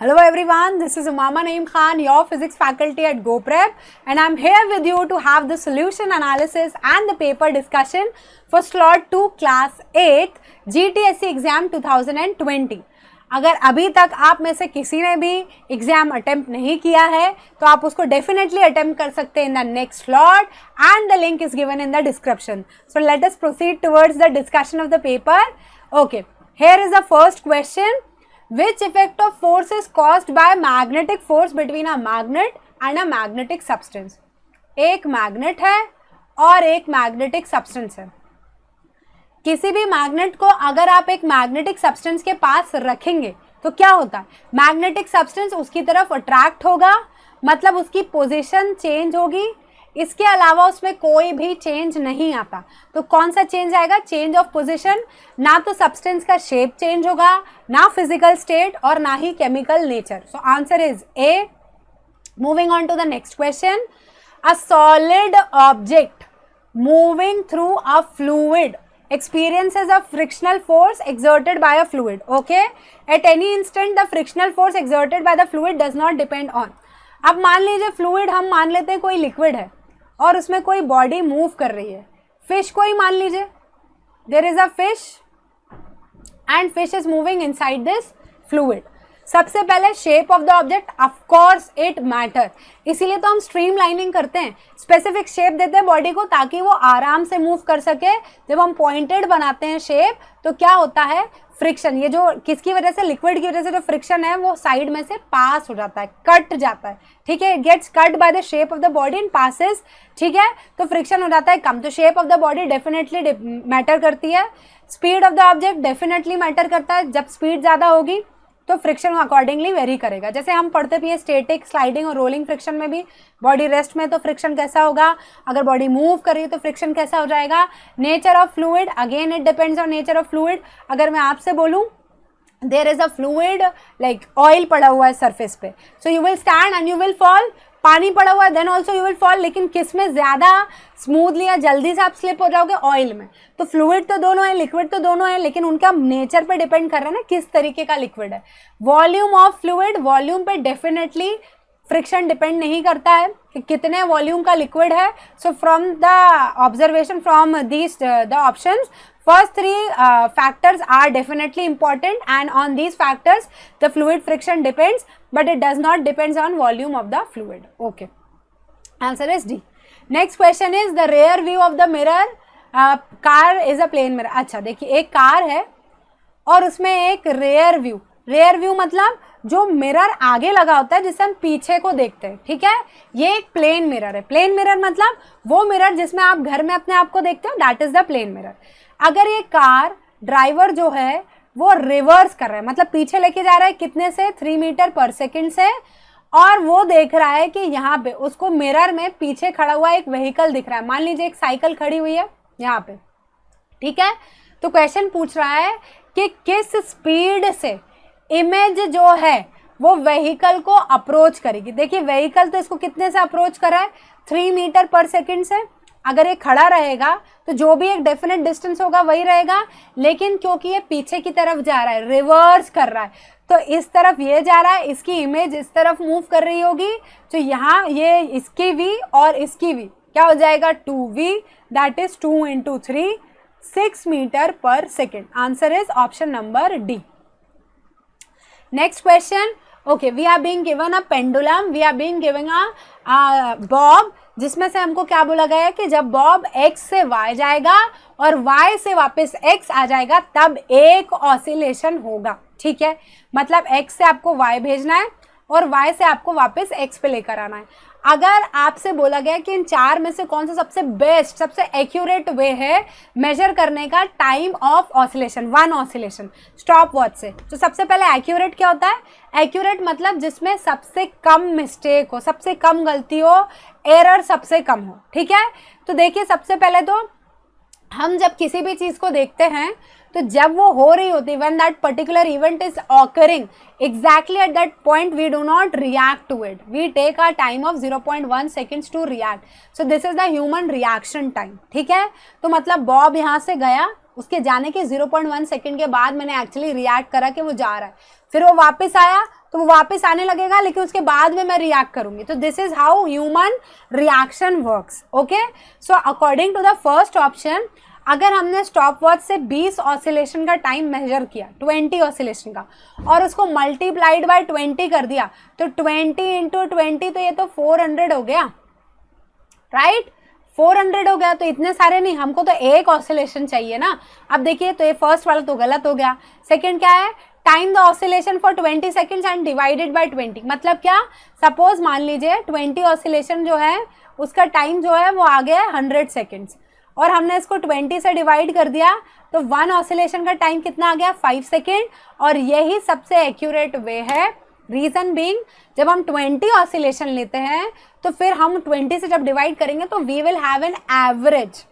Hello everyone, this is Umama Naeem Khan, your physics faculty at GoPrep, and I'm here with you to have the solution analysis and the paper discussion for slot 2 class 8 GTSC exam 2020. अगर अभी तक आप में से किसी ने भी exam attempt नहीं किया है तो आप उसको डेफिनेटली अटेम्प्ट कर सकते हैं in the next slot and the link is given in the description. So let us proceed towards the discussion of the paper. Okay, here is the first question. Which effect of force is caused by magnetic force between a magnet and a magnetic substance? एक magnet है और एक magnetic substance है. किसी भी magnet को अगर आप एक मैग्नेटिक सब्सटेंस के पास रखेंगे तो क्या होता है? मैग्नेटिक सब्सटेंस उसकी तरफ अट्रैक्ट होगा, मतलब उसकी पोजीशन चेंज होगी. इसके अलावा उसमें कोई भी चेंज नहीं आता. तो कौन सा चेंज आएगा? Change of position. ना तो सब्सटेंस का शेप चेंज होगा, ना फिजिकल स्टेट और ना ही chemical nature. So answer is A. Moving on to the next question. A solid object moving through a fluid experiences a frictional force exerted by a fluid. Okay, at any instant the frictional force exerted by the fluid does not depend on. अब मान लीजिए fluid हम मान लेते हैं कोई liquid है और उसमें कोई बॉडी मूव कर रही है. फिश को ही मान लीजिए, there is a fish and fish is moving inside this fluid. सबसे पहले shape of the object, of course it matter. इसीलिए तो हम स्ट्रीम लाइनिंग करते हैं, स्पेसिफिक शेप देते हैं बॉडी को ताकि वो आराम से मूव कर सके. जब हम पॉइंटेड बनाते हैं शेप तो क्या होता है? फ्रिक्शन. ये जो किसकी वजह से? लिक्विड की वजह से जो फ्रिक्शन है वो साइड में से पास हो जाता है, कट जाता है. ठीक है, gets cut by the shape of the body and passes. ठीक है, तो फ्रिक्शन हो जाता है कम. तो shape of the body definitely matter करती है. Speed of the object definitely matter करता है. जब स्पीड ज़्यादा होगी तो फ्रिक्शन अकॉर्डिंगली वेरी करेगा. जैसे हम पढ़ते भी हैं स्टैटिक, स्लाइडिंग और रोलिंग फ्रिक्शन में भी. बॉडी रेस्ट में तो फ्रिक्शन कैसा होगा, अगर बॉडी मूव कर रही है तो फ्रिक्शन कैसा हो जाएगा. Nature of fluid, again it depends on nature of fluid. अगर मैं आपसे बोलूं there is a fluid like oil पड़ा हुआ है सरफेस पे, so you will stand and you will fall. पानी पड़ा हुआ है then also you will fall. लेकिन किस में ज़्यादा स्मूथली या जल्दी से आप स्लिप हो जाओगे? ऑयल में. तो फ्लूइड तो दोनों है, लिक्विड तो दोनों है, लेकिन उनका नेचर पे डिपेंड कर रहा है ना किस तरीके का लिक्विड है. वॉल्यूम ऑफ फ्लूइड, वॉल्यूम पे डेफिनेटली फ्रिक्शन डिपेंड नहीं करता है कि कितने वॉल्यूम का लिक्विड है. So from the observation from these the options, first three factors are definitely important and on these factors the fluid friction depends, but it does not depends on volume of the fluid. Okay, answer is D. Next question is the rear view of the mirror. car is a plane mirror. अच्छा देखिए, एक car है और उसमें एक rear view. Rear view मतलब जो mirror आगे लगा होता है जिससे हम पीछे को देखते हैं. ठीक है, ये एक प्लेन मिरर है. प्लेन मिरर मतलब वो मिरर जिसमें आप घर में अपने आप को देखते हो, that is the plane mirror. अगर ये कार ड्राइवर जो है वो रिवर्स कर रहा है, मतलब पीछे लेके जा रहा है कितने से? 3 मीटर पर सेकेंड से, और वो देख रहा है कि यहाँ पे उसको मिरर में पीछे खड़ा हुआ एक व्हीकल दिख रहा है. मान लीजिए एक साइकिल खड़ी हुई है यहाँ पे. ठीक है, तो क्वेश्चन पूछ रहा है कि किस स्पीड से इमेज जो है वो व्हीकल को अप्रोच करेगी. देखिए व्हीकल तो इसको कितने से अप्रोच कर रहा है? 3 मीटर पर सेकेंड से. अगर ये खड़ा रहेगा तो जो भी एक डेफिनेट डिस्टेंस होगा वही रहेगा, लेकिन क्योंकि ये पीछे की तरफ जा रहा है, रिवर्स कर रहा है, तो इस तरफ ये जा रहा है, इसकी इमेज इस तरफ मूव कर रही होगी. तो यहाँ ये इसकी v और इसकी v क्या हो जाएगा? 2v, that is 2 into 3, 6 metre पर second. Answer is option number D. Next question. Okay, we are being given a pendulum, we are being given a bob, जिसमें से हमको क्या बोला गया है कि जब बॉब x से y जाएगा और y से वापस x आ जाएगा तब एक ऑसिलेशन होगा. ठीक है, मतलब x से आपको y भेजना है और y से आपको वापस x पे लेकर आना है. अगर आपसे बोला गया कि इन चार में से कौन सा सबसे बेस्ट, सबसे एक्यूरेट वे है मेजर करने का time of oscillation, one oscillation stop watch से, तो सबसे पहले एक्यूरेट क्या होता है? एक्यूरेट मतलब जिसमें सबसे कम मिस्टेक हो, सबसे कम गलती हो, एरर सबसे कम हो. ठीक है, तो देखिए सबसे पहले तो हम जब किसी भी चीज़ को देखते हैं तो जब वो हो रही होती, when that particular event is occurring, exactly at that point we do not react to it. We take our time of 0.1 seconds to react. So this is the human reaction time. ठीक है, तो मतलब Bob यहाँ से गया, उसके जाने के 0.1 सेकेंड के बाद मैंने एक्चुअली रिएक्ट करा कि वो जा रहा है. फिर वो वापस आया तो वो वापस आने लगेगा, लेकिन उसके बाद में मैं रिएक्ट करूंगी। तो this is how human reaction works. Okay, so according to the first option, अगर हमने स्टॉप वॉच से 20 ऑसिलेशन का टाइम मेजर किया, 20 ऑसिलेशन का, और उसको मल्टीप्लाइड बाय 20 कर दिया, तो 20 इंटू 20, तो ये तो 400 हो गया, राइट? 400 हो गया। तो इतने सारे नहीं, हमको तो एक ऑसिलेशन चाहिए ना। अब देखिए, तो ये फर्स्ट वाला तो गलत हो गया। सेकंड क्या है, time the oscillation for 20 seconds and divided by 20। मतलब क्या, सपोज मान लीजिए 20 ऑसिलेशन जो है उसका टाइम जो है वो आ गया 100 सेकेंड्स, और हमने इसको 20 से डिवाइड कर दिया, तो 1 ऑसिलेशन का टाइम कितना आ गया, 5 सेकेंड। और यही सबसे एक्यूरेट वे है। रीजन बीइंग, जब हम 20 ऑसिलेशन लेते हैं तो फिर हम 20 से जब डिवाइड करेंगे तो we will have an average.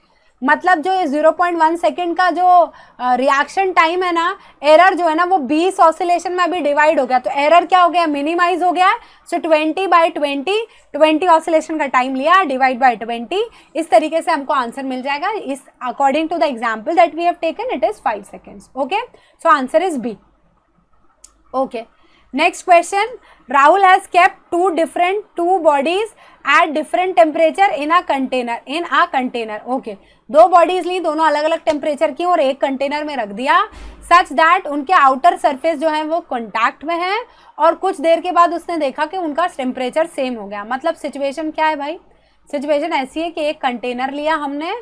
मतलब जो ये 0.1 सेकेंड का जो रिएक्शन टाइम है ना, एरर जो है ना, वो 20 ऑसिलेशन में अभी डिवाइड हो गया, तो एरर क्या हो गया, मिनिमाइज हो गया। सो 20 बाई 20 ऑसिलेशन का टाइम लिया, डिवाइड बाई 20, इस तरीके से हमको आंसर मिल जाएगा। इस according to the example that we have taken, it is 5 seconds. Okay, so answer is B. Okay, next question, Rahul has kept two bodies at different temperature in a container. Okay, 2 bodies ली, दोनों अलग अलग temperature की और एक container में रख दिया, such that उनके आउटर सरफेस जो है वो कॉन्टैक्ट में है, और कुछ देर के बाद उसने देखा कि उनका टेम्परेचर सेम हो गया। मतलब सिचुएशन क्या है भाई, सिचुएशन ऐसी है कि एक कंटेनर लिया हमने,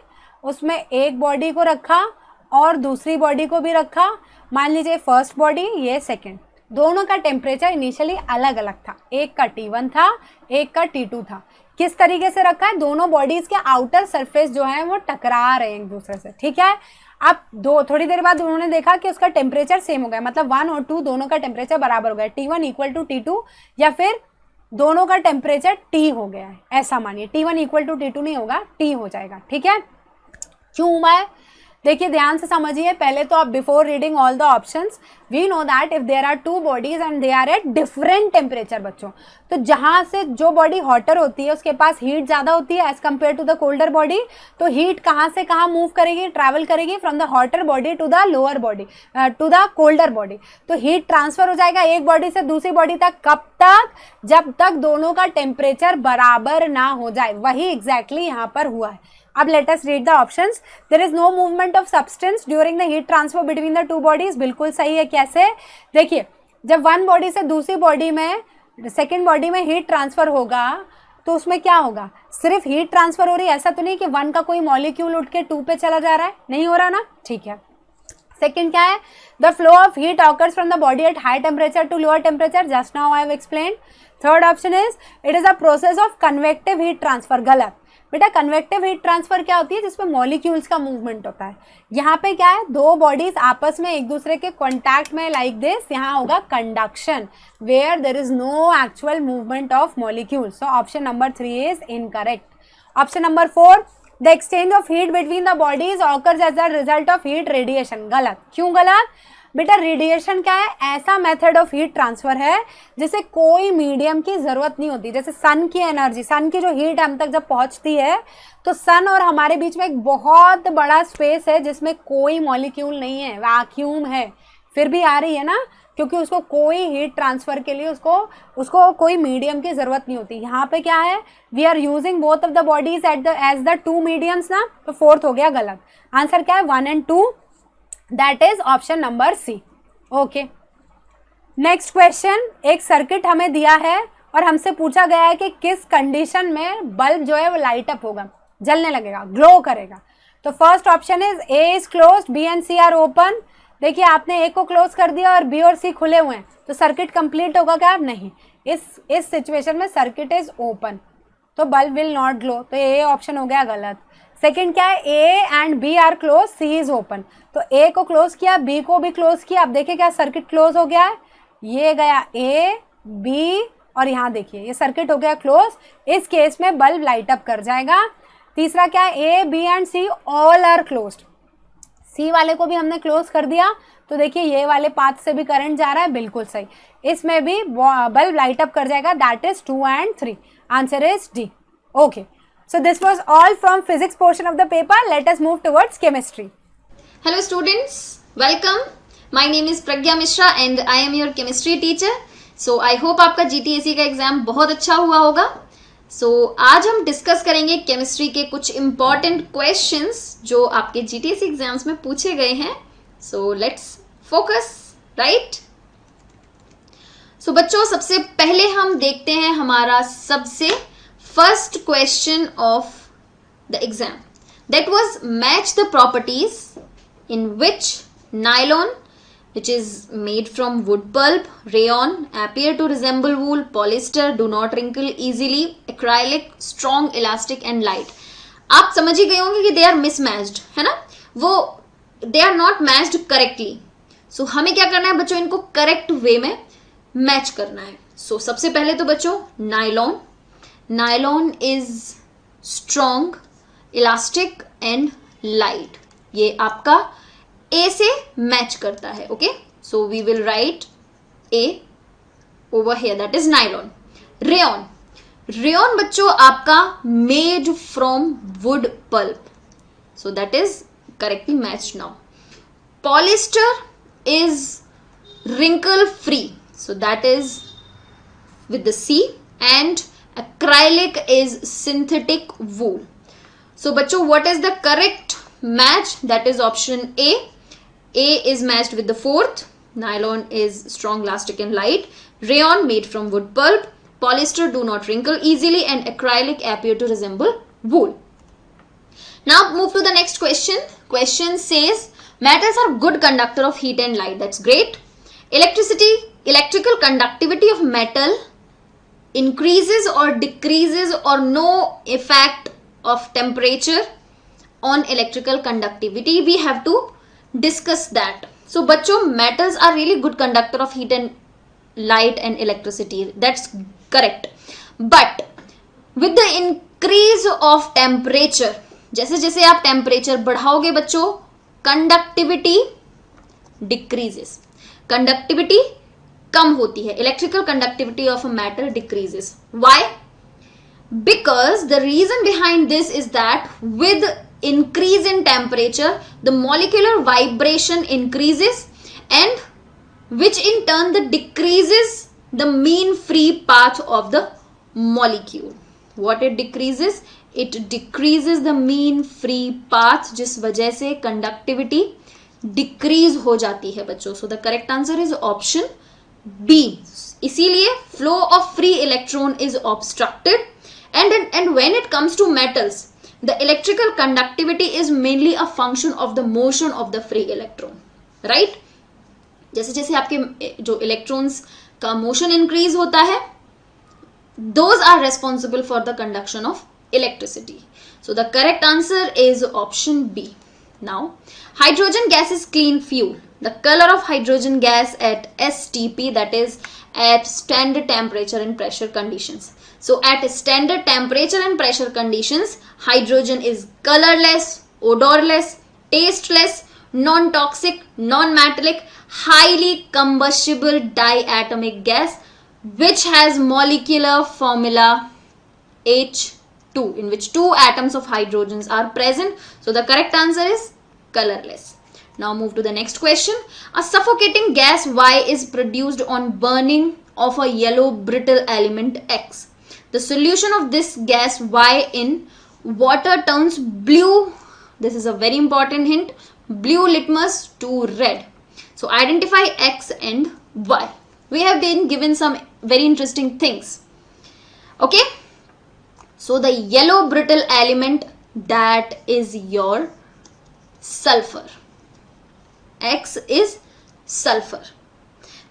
उसमें एक बॉडी को रखा और दूसरी बॉडी को भी रखा। मान लीजिए फर्स्ट बॉडी, ये सेकेंड, दोनों का टेम्परेचर इनिशियली अलग अलग था, एक का T1 था, एक का T2 था। किस तरीके से रखा है, दोनों बॉडीज के आउटर सरफेस जो है वो टकरा रहे हैं एक दूसरे से, ठीक है। अब थोड़ी देर बाद उन्होंने देखा कि उसका टेम्परेचर सेम हो गया, मतलब 1 और 2 दोनों का टेम्परेचर बराबर हो गया, T1 इक्वल टू T2, या फिर दोनों का टेम्परेचर T हो गया है, ऐसा मानिए। T1 इक्वल टू T2 नहीं होगा, T हो जाएगा, ठीक है। क्यों मैं, देखिए ध्यान से समझिए। पहले तो आप before reading all the options, we know that if there are 2 bodies and they are at different temperature बच्चों, तो जहां से जो बॉडी हॉटर होती है उसके पास हीट ज्यादा होती है as compared to the colder body. तो हीट कहां से कहां मूव करेगी, ट्रैवल करेगी from the hotter body to the lower body, to the colder body. तो हीट ट्रांसफर हो जाएगा एक बॉडी से दूसरी बॉडी तक, कब तक, जब तक दोनों का टेम्परेचर बराबर ना हो जाए। वही एग्जैक्टली यहाँ पर हुआ है। अब let us read the options. There is no movement of substance during the heat transfer between the 2 bodies, बिल्कुल सही है। कैसे, देखिए जब 1 बॉडी से दूसरी बॉडी में, सेकेंड बॉडी में हीट ट्रांसफर होगा तो उसमें क्या होगा, सिर्फ हीट ट्रांसफर हो रही है, ऐसा तो नहीं कि 1 का कोई मॉलिक्यूल उठ के 2 पे चला जा रहा है, नहीं हो रहा ना, ठीक है। सेकेंड क्या है, the flow of heat occurs from the body at high temperature to lower temperature, just now I have explained. Third option is it is a process of convective heat transfer, गलत। बेटा convective heat transfer क्या होती है, जिसमें molecules का movement होता है। यहाँ पे क्या है, 2 बॉडीज आपस में एक दूसरे के कॉन्टैक्ट में लाइक दिस, यहाँ होगा conduction, where there is no actual movement of molecules. So option number 3 is incorrect. Option number 4, the exchange of heat between the bodies occurs as the result of heat radiation, गलत। क्यों गलत, बेटा radiation क्या है, ऐसा method of heat transfer है जिसे कोई मीडियम की जरूरत नहीं होती। जैसे सन की एनर्जी, सन की जो हीट हम तक जब पहुंचती है, तो सन और हमारे बीच में एक बहुत बड़ा स्पेस है जिसमें कोई मॉलिक्यूल नहीं है, वैक्यूम है, फिर भी आ रही है ना, क्योंकि उसको कोई हीट ट्रांसफर के लिए उसको कोई मीडियम की जरूरत नहीं होती। यहाँ पे क्या है, we are using both of the bodies as the 2 mediums ना, तो 4th हो गया गलत। आंसर क्या है, 1 and 2, that is option number C. Okay, next question, एक सर्किट हमें दिया है और हमसे पूछा गया है कि किस कंडीशन में बल्ब जो है वो लाइट अप होगा, जलने लगेगा, ग्लो करेगा। तो first option is A is closed, B and C are open. देखिए आपने ए को क्लोज कर दिया और बी और सी खुले हुए हैं, तो सर्किट कंप्लीट होगा क्या, नहीं। इस सिचुएशन में सर्किट इज ओपन, तो बल्ब विल नॉट ग्लो, तो ए ऑप्शन हो गया गलत। सेकेंड क्या है, A and B are close, C is open, तो ए को क्लोज किया, बी को भी क्लोज किया। अब देखिए क्या सर्किट क्लोज हो गया है, ये गया ए बी और यहाँ देखिए ये सर्किट हो गया क्लोज। इस केस में बल्ब लाइट अप कर जाएगा। तीसरा क्या है, A B and C all are closed, C वाले को भी हमने क्लोज कर दिया, तो देखिए ये वाले पाथ से भी करंट जा रहा है, बिल्कुल सही, इसमें भी बल्ब लाइट अप कर जाएगा, that is 2 and 3। Answer is D. Okay, so this was all from physics portion of the paper. Let us move towards chemistry. Hello students, welcome. My name is Pragya Mishra and I am your chemistry teacher. So I hope आपका जीटीएसी का exam बहुत अच्छा हुआ होगा. सो आज हम discuss करेंगे chemistry के कुछ इंपॉर्टेंट क्वेश्चंस जो आपके जीटीएसी एग्जाम्स में पूछे गए हैं. So let's focus. राइट. सो बच्चों, सबसे पहले हम देखते हैं हमारा सबसे first question of the exam. That was match the properties in which nylon, which is made from wood pulp, rayon appear to resemble wool, polyester do not wrinkle easily, acrylic strong, elastic and light. आप समझ ही गए होंगे कि they are mismatched, है ना. वो they are not matched correctly. So हमें क्या करना है बच्चों, इनको करेक्ट वे में मैच करना है. So सबसे पहले तो बच्चों nylon is strong, elastic and light. ये आपका ए से मैच करता है. Okay, so we will write A over here, that is nylon. Rayon बच्चों आपका made from wood pulp, so that is correctly matched. Now polyester is wrinkle free, so that is with the C, and acrylic is synthetic wool. So बच्चों, what is the correct match? That is option A. A is matched with the fourth. Nylon is strong, elastic and light. Rayon made from wood pulp. Polyester do not wrinkle easily, and acrylic appear to resemble wool. Now move to the next question. Question says metals are good conductor of heat and light. That's great. Electrical conductivity of metal increases or decreases or no effect of temperature on electrical conductivity. We have to discuss that. So बच्चों, metals are really good conductor of heat and light and electricity. That's correct. But with the increase of temperature, जैसे जैसे आप temperature बढ़ाओगे बच्चों, conductivity decreases, conductivity कम होती है. Electrical conductivity of a matter decreases. Why? Because the reason behind this is that with increase in temperature, the molecular vibration increases, and which in turn the decreases the mean free path of the molecule. What it decreases? It decreases the mean free path, जिस वजह से conductivity decrease हो जाती है बच्चों. So the correct answer is option B. इसीलिए flow of free electron is obstructed. And when it comes to metals, the electrical conductivity is mainly a function of the motion of the free electron, right? जैसे जैसे आपके जो electrons का motion increase होता है, those are responsible for the conduction of electricity. So the correct answer is option B. Now, hydrogen gas is clean fuel. The color of hydrogen gas at STP, that is at standard temperature and pressure conditions. So at standard temperature and pressure conditions, hydrogen is colorless, odorless, tasteless, non-toxic, non-metallic, highly combustible diatomic gas which has molecular formula H2, in which two atoms of hydrogens are present. So the correct answer is colorless. Now move to the next question. A suffocating gas Y is produced on burning of a yellow brittle element X. The solution of this gas Y in water turns blue. This is a very important hint. Blue litmus to red. So identify X and Y. We have been given some very interesting things. Okay. So the yellow brittle element, that is your sulfur. X is sulfur,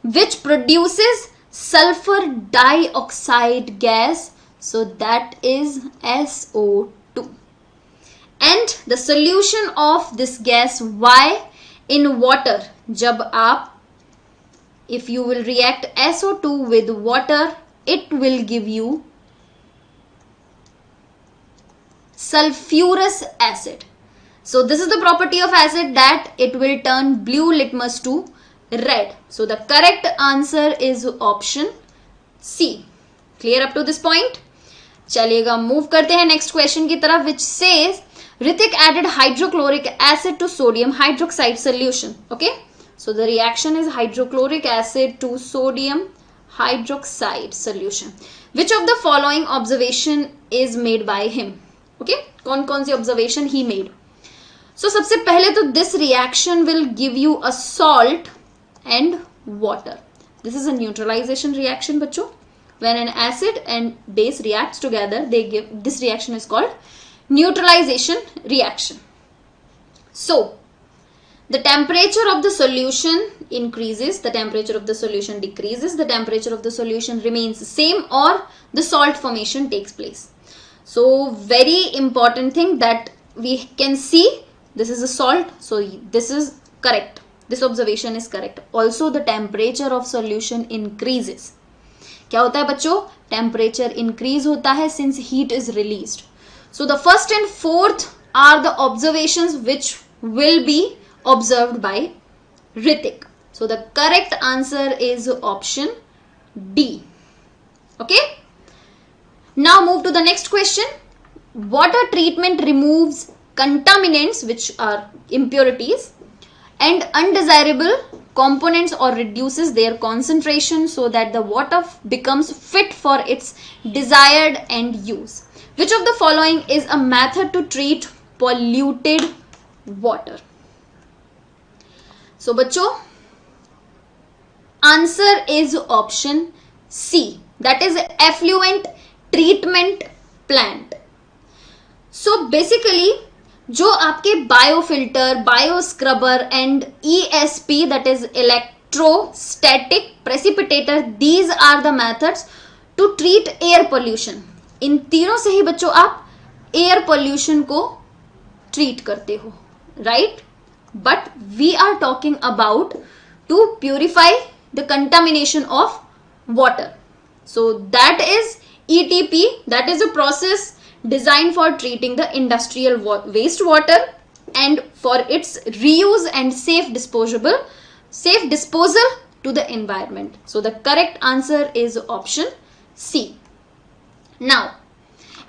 which produces sulfur dioxide gas. So that is SO2. And the solution of this gas Y in water, जब आप, if you will react SO2 with water, it will give you sulfurous acid. So this is the property of acid, that it will turn blue litmus to red. So the correct answer is option C. Clear up to this point? चलिएगा move करते हैं next question की तरफ, which says Ritik added hydrochloric acid to sodium hydroxide solution. Okay, so the reaction is hydrochloric acid to sodium hydroxide solution. Which of the following observation is made by him? Okay, कौन-कौन सी observation he made? So सबसे पहले तो this reaction will give you a salt and water. This is a neutralization reaction बच्चों. When an acid and base reacts together, they give, this reaction is called neutralization reaction. So the temperature of the solution increases, the temperature of the solution decreases, the temperature of the solution remains the same, or the salt formation takes place. So very important thing that we can see, this is a salt, so this is correct, this observation is correct. Also the temperature of solution increases. क्या होता है बच्चों? Temperature increase होता है since heat is released. So the first and fourth are the observations which will be observed by Ritik. So the correct answer is option D. Okay. Now move to the next question. Water treatment removes contaminants, which are impurities, and undesirable components or reduces their concentration so that the water becomes fit for its desired end use. Which of the following is a method to treat polluted water? So बच्चों, answer is option C, that is effluent treatment plant. So basically जो आपके biofilter, bioscrubber and ESP, that is electrostatic precipitator, these are the methods to treat air pollution. इन तीनों से ही बच्चों आप air pollution को treat करते हो, right? But we are talking about to purify the contamination of water. So that is ETP, that is a process designed for treating the industrial wastewater and for its reuse and safe disposal to the environment. So the correct answer is option C. Now,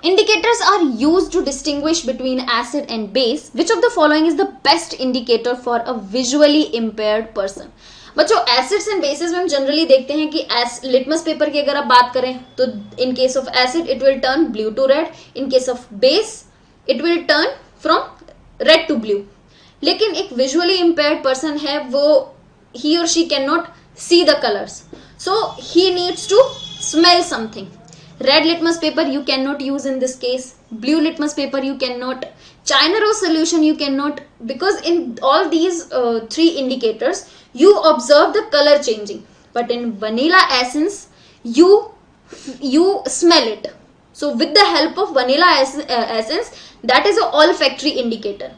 indicators are used to distinguish between acid and base. Which of the following is the best indicator for a visually impaired person? बच्चों, acids and bases में हम generally देखते हैं कि litmus paper की अगर आप बात करें तो in case of acid it will turn blue to red, in case of base it will turn from red to blue. लेकिन एक विजुअली इम्पेयर्ड पर्सन है, वो ही और she can not see the colours, so he needs to smell something. Red litmus paper you cannot use in this case, blue litmus paper you cannot, China rose solution you cannot, because in all these three indicators you observe the color changing, but in vanilla essence you smell it. So with the help of vanilla essence, that is a olfactory indicator.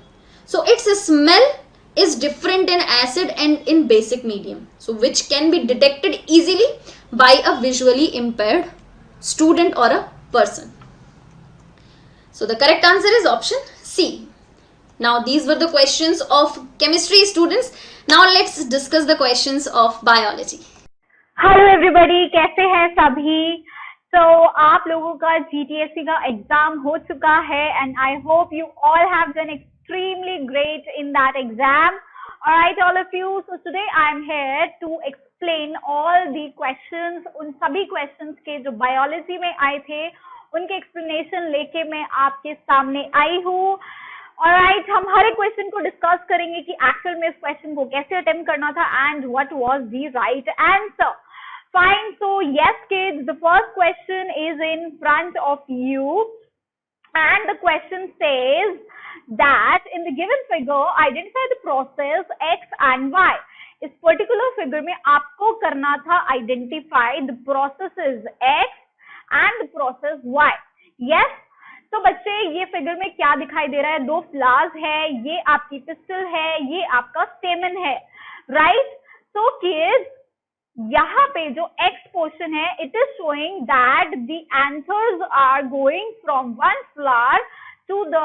So its smell is different in acid and in basic medium, so which can be detected easily by a visually impaired student or a person. So the correct answer is option C. Now these were the questions of chemistry students. Now let's discuss the questions of biology. Hello everybody, कैसे हैं सभी? तो आप लोगों का GTSC का exam हो चुका है and I hope you all have done extremely great in that exam. Alright all of you, so today I am here to explain all the questions. उन सभी क्वेश्चंस के जो बायोलॉजी में आए थे उनके एक्सप्लेनेशन लेके मैं आपके सामने आई हूँ. ऑलराइट, हम हर एक क्वेश्चन को डिस्कस करेंगे कि एक्चुअल में इस क्वेश्चन को कैसे अटेम्प्ट करना था and what was the right answer. Fine. So yes kids, the first question is in front of you and the question says that in the given figure identify the process X and Y. इस particular figure में आपको करना था identify the processes X and the process Y. Yes. तो बच्चे ये figure में क्या दिखाई दे रहा है? दो फ्लावर्स है, ये आपकी पिस्टल है, ये आपका स्टेमन है, राइट? सो किड्स, यहाँ पे जो X पोर्शन है it is showing that the anthers are going from one flower to the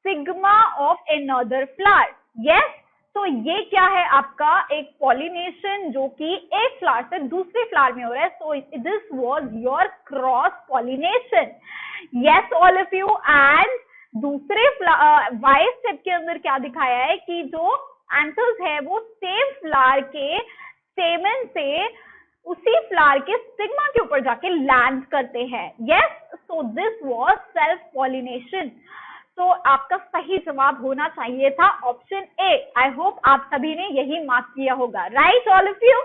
stigma of another flower. Yes, तो ये क्या है? आपका एक पॉलिनेशन जो कि एक फ्लावर से दूसरे फ्लावर में हो रहा है. So this was your cross pollination. Yes all of you. And दूसरे वाई स्टेप के अंदर क्या दिखाया है कि जो एंथर्स है वो सेम फ्लावर के स्टेमन से उसी फ्लावर के स्टिग्मा के ऊपर जाके लैंड करते हैं. Yes, so this was self pollination. तो आपका सही जवाब होना चाहिए था ऑप्शन ए. आई होप आप सभी ने यही मार्क किया होगा. Right all of you?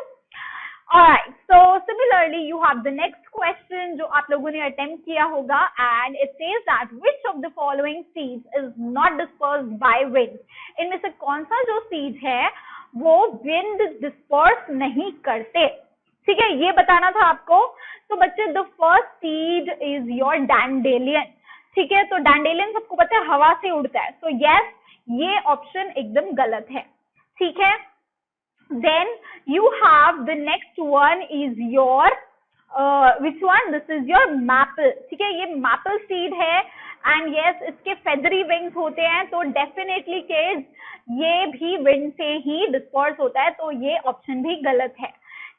Alright, so similarly you have the next question जो आप लोगों ने attempt किया होगा, and it says that which of the following seeds is not dispersed by wind. इनमें से कौन सा जो seed है वो wind disperse नहीं करते. ठीक है, ये बताना था आपको. तो बच्चे the first seed is your dandelion. ठीक है, तो dandelion सबको पता है हवा से उड़ता है. So yes, ये ऑप्शन एकदम गलत है. ठीक है. Then you have the next one is your which one? This is your maple. ठीक है, ये maple seed है and yes, इसके feathery wings होते हैं. तो definitely kids ये भी wind से ही disperse होता है. तो ये option भी गलत है.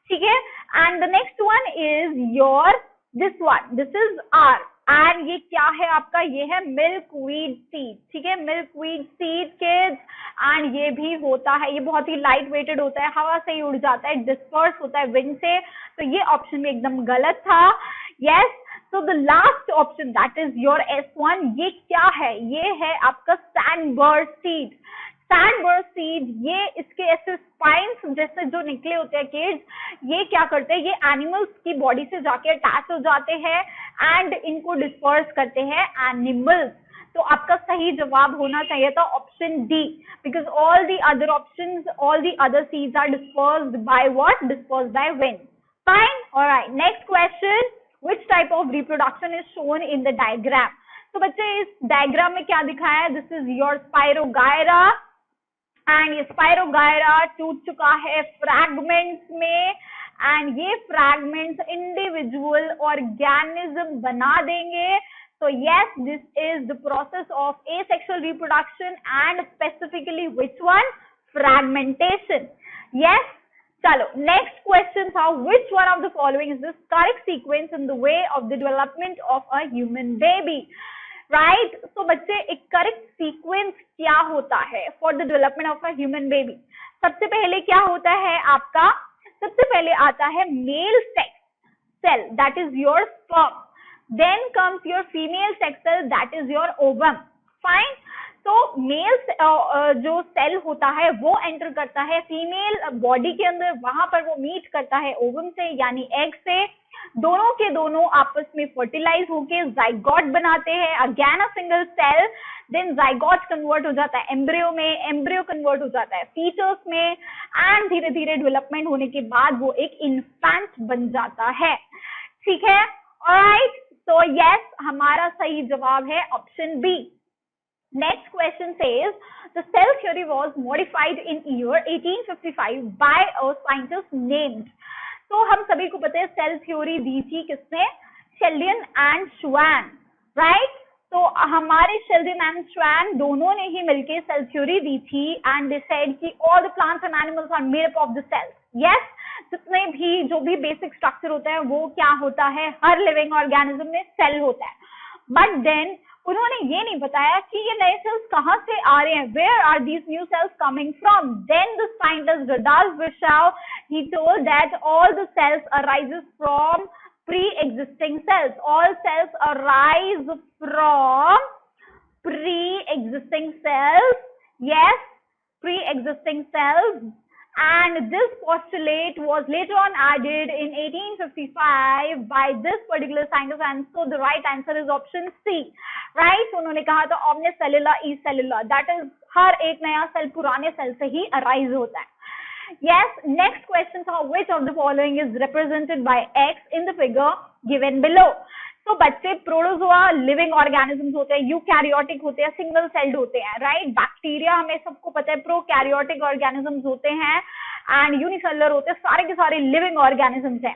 ठीक है. And the next one is your this one. This is R. And ये क्या है आपका? ये है मिल्कवीड सीड. ठीक है, मिल्कवीड सीड किड्स. एंड ये भी होता है, ये बहुत ही लाइट वेटेड होता है, हवा से ही उड़ जाता है, डिस्पर्स होता है विंड से. तो ये ऑप्शन भी एकदम गलत था. Yes, so the last option that is your S1. ये क्या है? ये है आपका सैंडबर्ड सीड. सैंडबर्ड सीड, ये इसके ऐसे स्पाइन्स जैसे जो निकले होते हैं किड्स, ये क्या करते हैं? ये एनिमल्स की बॉडी से जाके अटैच हो जाते हैं एंड इनको डिस्पर्स करते हैं एनिमल्स. तो आपका सही जवाब होना चाहिए था option D, because all the other options, all the other seeds are dispersed by what? Dispersed by wind. Fine. Alright, next question. Which type of reproduction is shown in the diagram? तो बच्चे इस diagram में क्या दिखाया है? This is your spirogyra. And ये spirogyra टूट चुका है फ्रैगमेंट्स में एंड ये फ्रैगमेंट्स इंडिविजुअल ऑर्गेनिज्म बना देंगे. So yes, this is the process of asexual reproduction and specifically which one? Fragmentation. Yes. चलो, next question था which one of the following is the correct sequence in the way of the development of a human baby? Right. तो बच्चे एक correct sequence क्या होता है for the development of a human baby? सबसे पहले क्या होता है आपका? सबसे पहले आता है male sex cell, that is your sperm. Then comes your female sex cell, that is your ovum. Fine. तो मेल जो सेल होता है वो एंटर करता है फीमेल बॉडी के अंदर, वहां पर वो मीट करता है ओवम से यानी एग से. दोनों के दोनों आपस में फर्टिलाइज होके जाइगोट बनाते हैं, again a single cell. Then zygote convert हो जाता है एम्ब्रियो में, एम्ब्रियो कन्वर्ट हो जाता है फीटस में एंड धीरे धीरे डेवलपमेंट होने के बाद वो एक इन्फेंट बन जाता है. ठीक है. ऑलराइट, सो यस, हमारा सही जवाब है option B. Next question says the cell theory was modified in year 1855 by a scientist named. तो हम सभी को पता है सेल थ्योरी दी थी किसने? शेल्डन एंड श्वान. राइट. तो हमारे शेल्डन एंड श्वान दोनों ने ही मिलकर सेल थ्योरी दी थी एंड दे सेड कि all the plants and animals are made up of the cells. Yes, जितने भी जो भी बेसिक स्ट्रक्चर होता है वो क्या होता है? हर लिविंग ऑर्गेनिज्म में सेल होता है. बट देन उन्होंने ये नहीं बताया कि ये नए सेल्स कहाँ से आ रहे हैं. Where are these new cells coming from? Then the scientist Rudolf Virchow, he told that all the cells arises from pre-existing cells. All cells arise from pre-existing cells. Yes, pre-existing cells. And this postulate was later on added in 1855 by this particular scientist, and so the right answer is option C. Right? उन्होंने कहा था omnis cellula is cellula. That is हर एक नया cell पुराने cell से ही arise होता है. Yes. Next question था which of the following is represented by X in the figure given below? तो बच्चे प्रोटोजोआ लिविंग ऑर्गेनिजम्स होते हैं, यूकैरियोटिक होते हैं, सिंगल सेल्ड होते हैं. राइट. बैक्टीरिया हमें सबको पता है प्रोकैरियोटिक ऑर्गेनिजम्स होते हैं एंड यूनिसेलुलर होते हैं. सारे के सारे लिविंग ऑर्गेनिजम्स हैं.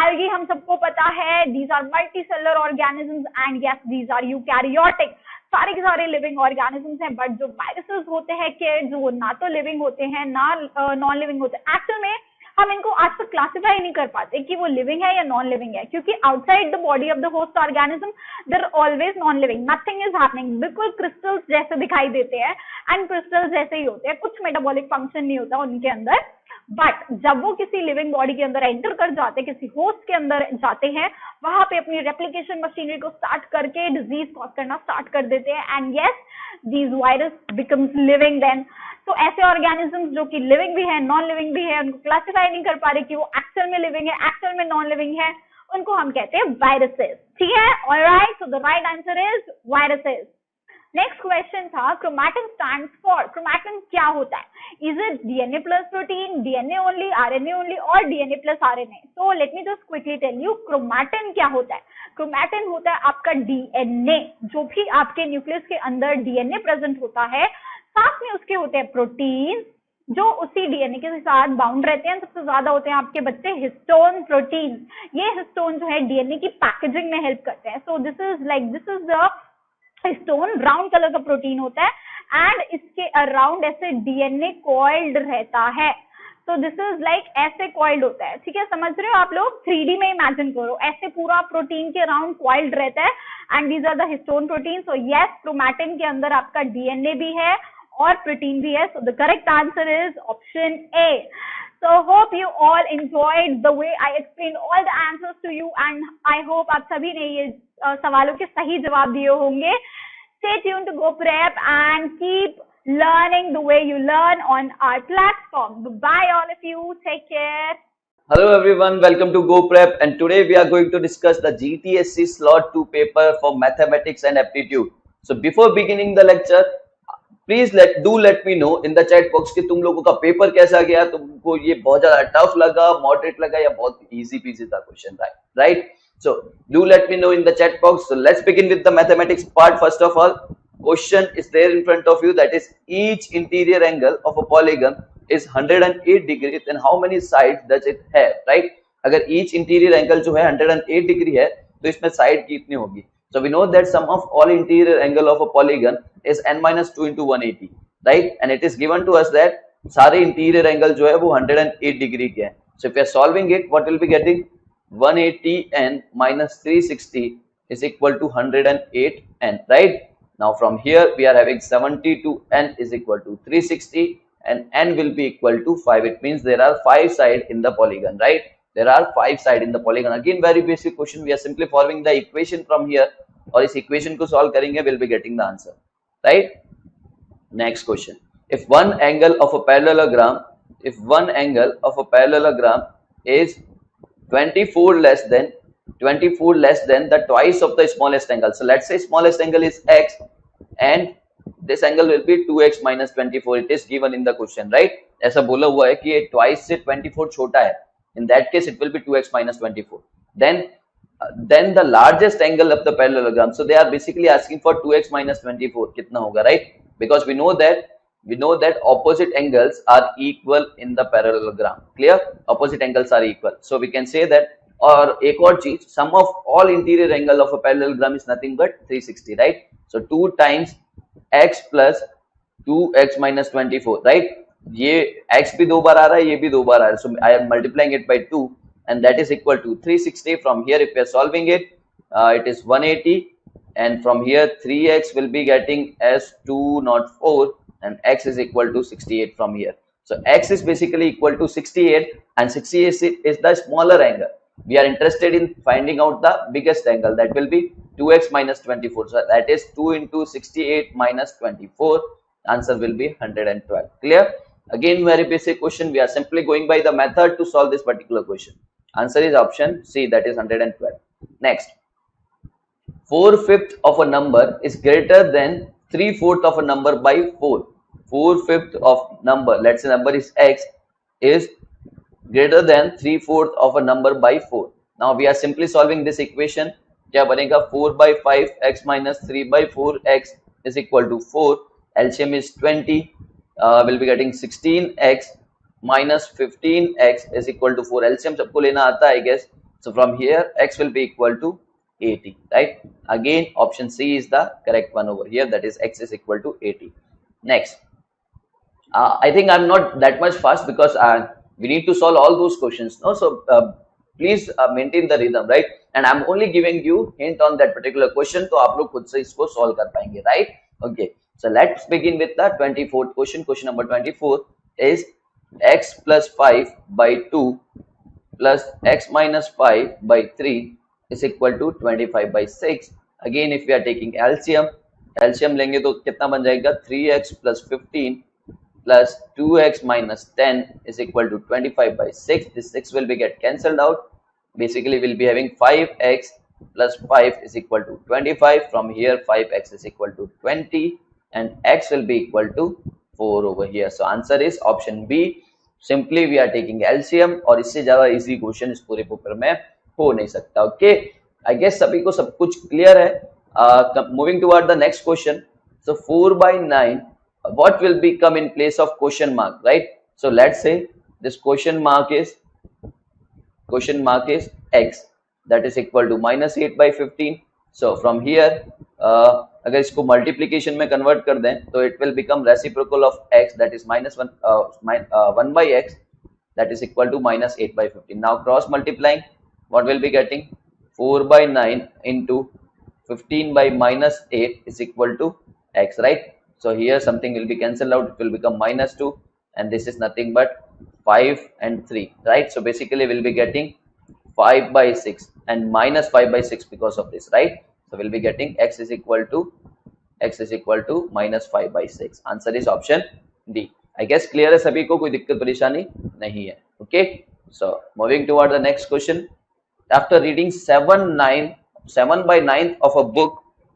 एल्गी हम सबको पता है, these are multicellular organisms and yes these are eukaryotic. सारे के सारे लिविंग ऑर्गेनिजम्स हैं. बट जो वायरसेस होते हैं किड्स, वो ना तो लिविंग होते हैं ना नॉन लिविंग होते हैं. एक्चुअल में हम इनको आज तक क्लासिफाई नहीं कर पाते कि वो लिविंग है या नॉन लिविंग है, क्योंकि outside the body of the host organism they're always non living, nothing is happening. बिल्कुल क्रिस्टल्स जैसे दिखाई देते हैं एंड क्रिस्टल्स जैसे ही होते हैं, कुछ मेटाबॉलिक फंक्शन नहीं होता उनके अंदर. बट जब वो किसी लिविंग बॉडी के अंदर एंटर कर जाते हैं, किसी होस्ट के अंदर जाते हैं, वहां पे अपनी रेप्लिकेशन मशीनरी को स्टार्ट करके डिजीज कॉज करना स्टार्ट कर देते हैं, and yes these virus becomes living then. तो ऐसे ऑर्गेनिजम्स जो कि लिविंग भी है, नॉन लिविंग भी है, उनको क्लासिफाई नहीं कर पा रहे कि वो एक्चुअल में लिविंग है, एक्चुअल में नॉन लिविंग है, उनको हम कहते हैं वायरसेस। ठीक है, alright, so the right answer is viruses. Next question था क्रोमैटिन स्टैंड्स फॉर। क्रोमैटिन क्या होता है? Is it DNA plus protein, DNA only, RNA only, और DNA plus RNA? So let me just quickly tell you chromatin क्या होता है। Chromatin होता है आपका डीएनए, जो भी आपके न्यूक्लियस के अंदर डीएनए प्रेजेंट होता है, साथ में उसके होते हैं प्रोटीन जो उसी डीएनए के साथ बाउंड रहते हैं। सबसे ज्यादा होते हैं आपके बच्चे हिस्टोन प्रोटीन। ये हिस्टोन जो है डीएनए की पैकेजिंग में हेल्प करते हैं। सो this is the histone, brown colour का प्रोटीन होता है, एंड इसके अराउंड ऐसे डीएनए कॉइल्ड रहता है। तो दिस इज लाइक ऐसे कॉइल्ड होता है। ठीक है, समझ रहे हो आप लोग? 3D में इमेजिन करो, ऐसे पूरा प्रोटीन के अराउंड कॉइल्ड रहता है, and these are the histone protein. So yes, chromatin के अंदर आपका डीएनए भी है और प्रोटीन भी है। So the correct answer is option A. So hope you all enjoyed the way I explained all the answers to you, and I hope आप सभी ने ये सवालों के सही जवाब दिए होंगे। Stay tuned to GoPrep and keep learning the way you learn on our platform. Bye all of you. Take care. Hello everyone, welcome to GoPrep, and today we are going to discuss the GTSC Slot 2 paper for Mathematics and Aptitude. So before beginning the lecture, please let me know in the chat box कि तुम लोगों का paper कैसा गया, तुमको ये बहुत ज्यादा टफ लगा, मॉडरेट लगा, या बहुत इजी पीजी था question, right? So do let me know in the chat box. So let's begin with the mathematics part. First of all, question is there in front of you, that is each interior angle of a polygon is 108 degree, then how many sides does it have, right? अगर each interior angle जो है 108 degree है तो इसमें side कितनी होगी? So we know that sum of all interior angle of a polygon is n minus 2 into 180, right? And it is given to us that सारे interior angle जो है वो 108 degree के हैं. So if we are solving it, what will be getting? 180n minus 360 is equal to 108n, right? Now from here we are having 72n is equal to 360 and n will be equal to 5. It means there are 5 sides in the polygon, right? There are 5 sides in the polygon. Again, very basic question. We are simply following the equation from here, और इस equation को solve करेंगे, we'll be getting the answer, right? Next question. If one angle of a parallelogram is 24 less than the twice of the smallest angle. So let's say smallest angle is x, and this angle will be 2x minus 24. It is given in the question, right? ऐसा बोला हुआ है कि ये twice से 24 छोटा है. In that case, it will be 2x minus 24. Then the largest angle of the parallelogram. So they are basically asking for 2x minus 24. कितना होगा, right? Because we know that opposite angles are equal in the parallelogram. Clear? Opposite angles are equal. So we can say that, और एक और चीज, sum of all interior angle of a parallelogram is nothing but 360, right? So 2 times x plus 2x minus 24, right? ये x भी 2 बार आ रहा है, ये भी 2 बार आ रहा है, so I am multiplying it by 2 and that is equal to 360. From here if we are solving it, it is 180, and from here 3x will be getting as 204 and x is equal to 68 from here. So x is basically equal to 68 and 68 is the smaller angle. We are interested in finding out the biggest angle, that will be 2x minus 24. So that is 2 into 68 minus 24. Answer will be 112. Clear? Again, very basic question. We are simply going by the method to solve this particular question. Answer is option C, that is 112. Next, 4/5 of a number is greater than 3/4 of a number by 4. 4/5 of number, let's say number is x, is greater than 3/4 of a number by 4. Now we are simply solving this equation. क्या बनेगा? 4 by 5 x minus 3 by 4 x is equal to 4. LCM is 20. Will be getting 16x minus 15x is equal to 4. LCM सबको लेना आता है, I guess. So from here x will be equal to 80, right? Again, option C is the correct one over here, that is x is equal to 80. Next, I think I'm not that much fast because we need to solve all those questions, no? So please maintain the rhythm, right? And I'm only giving you hint on that particular question, तो आप लोग खुद से इसको solve कर पाएंगे, right? Okay. So let's begin with the 24th question. Question number 24 is x plus 5 by 2 plus x minus 5 by 3 is equal to 25 by 6. Again, if we are taking LCM लेंगे तो कितना बन जाएगा 3x plus 15 plus 2x minus 10 is equal to 25 by 6. This 6 will be get cancelled out. Basically, we'll be having 5x plus 5 is equal to 25. From here, 5x is equal to 20 and x will be equal to 4 over here. So answer is option B. Simply we are taking LCM और इससे ज्यादा easy question इस पूरे paper में हो नहीं सकता. Okay, आई guess सभी को सब कुछ क्लियर है. Moving toward the next question. So 4/9, what will be come in place of question mark, right? So let's say this question mark is x, that is equal to minus 8 by 15. So from here, अगर इसको multiplication में convert कर दें तो it will become reciprocal of x, that is minus 1 by x, that is equal to minus 8 by 15. Now cross multiplying, what will be getting 4/9 into 15 by minus 8 is equal to x, right? So here something will be cancelled out, it will become minus 2 and this is nothing but 5 and 3, right? So basically we'll be getting 5 by 6 and minus 5 by 6 because of this, right? So we'll be getting x is equal to minus 5 by 6. Answer is option D. I guess clear है सभी को, कोई दिक्कत परेशानी नहीं है. Okay, so moving toward the next question. After reading 7/9 of a book,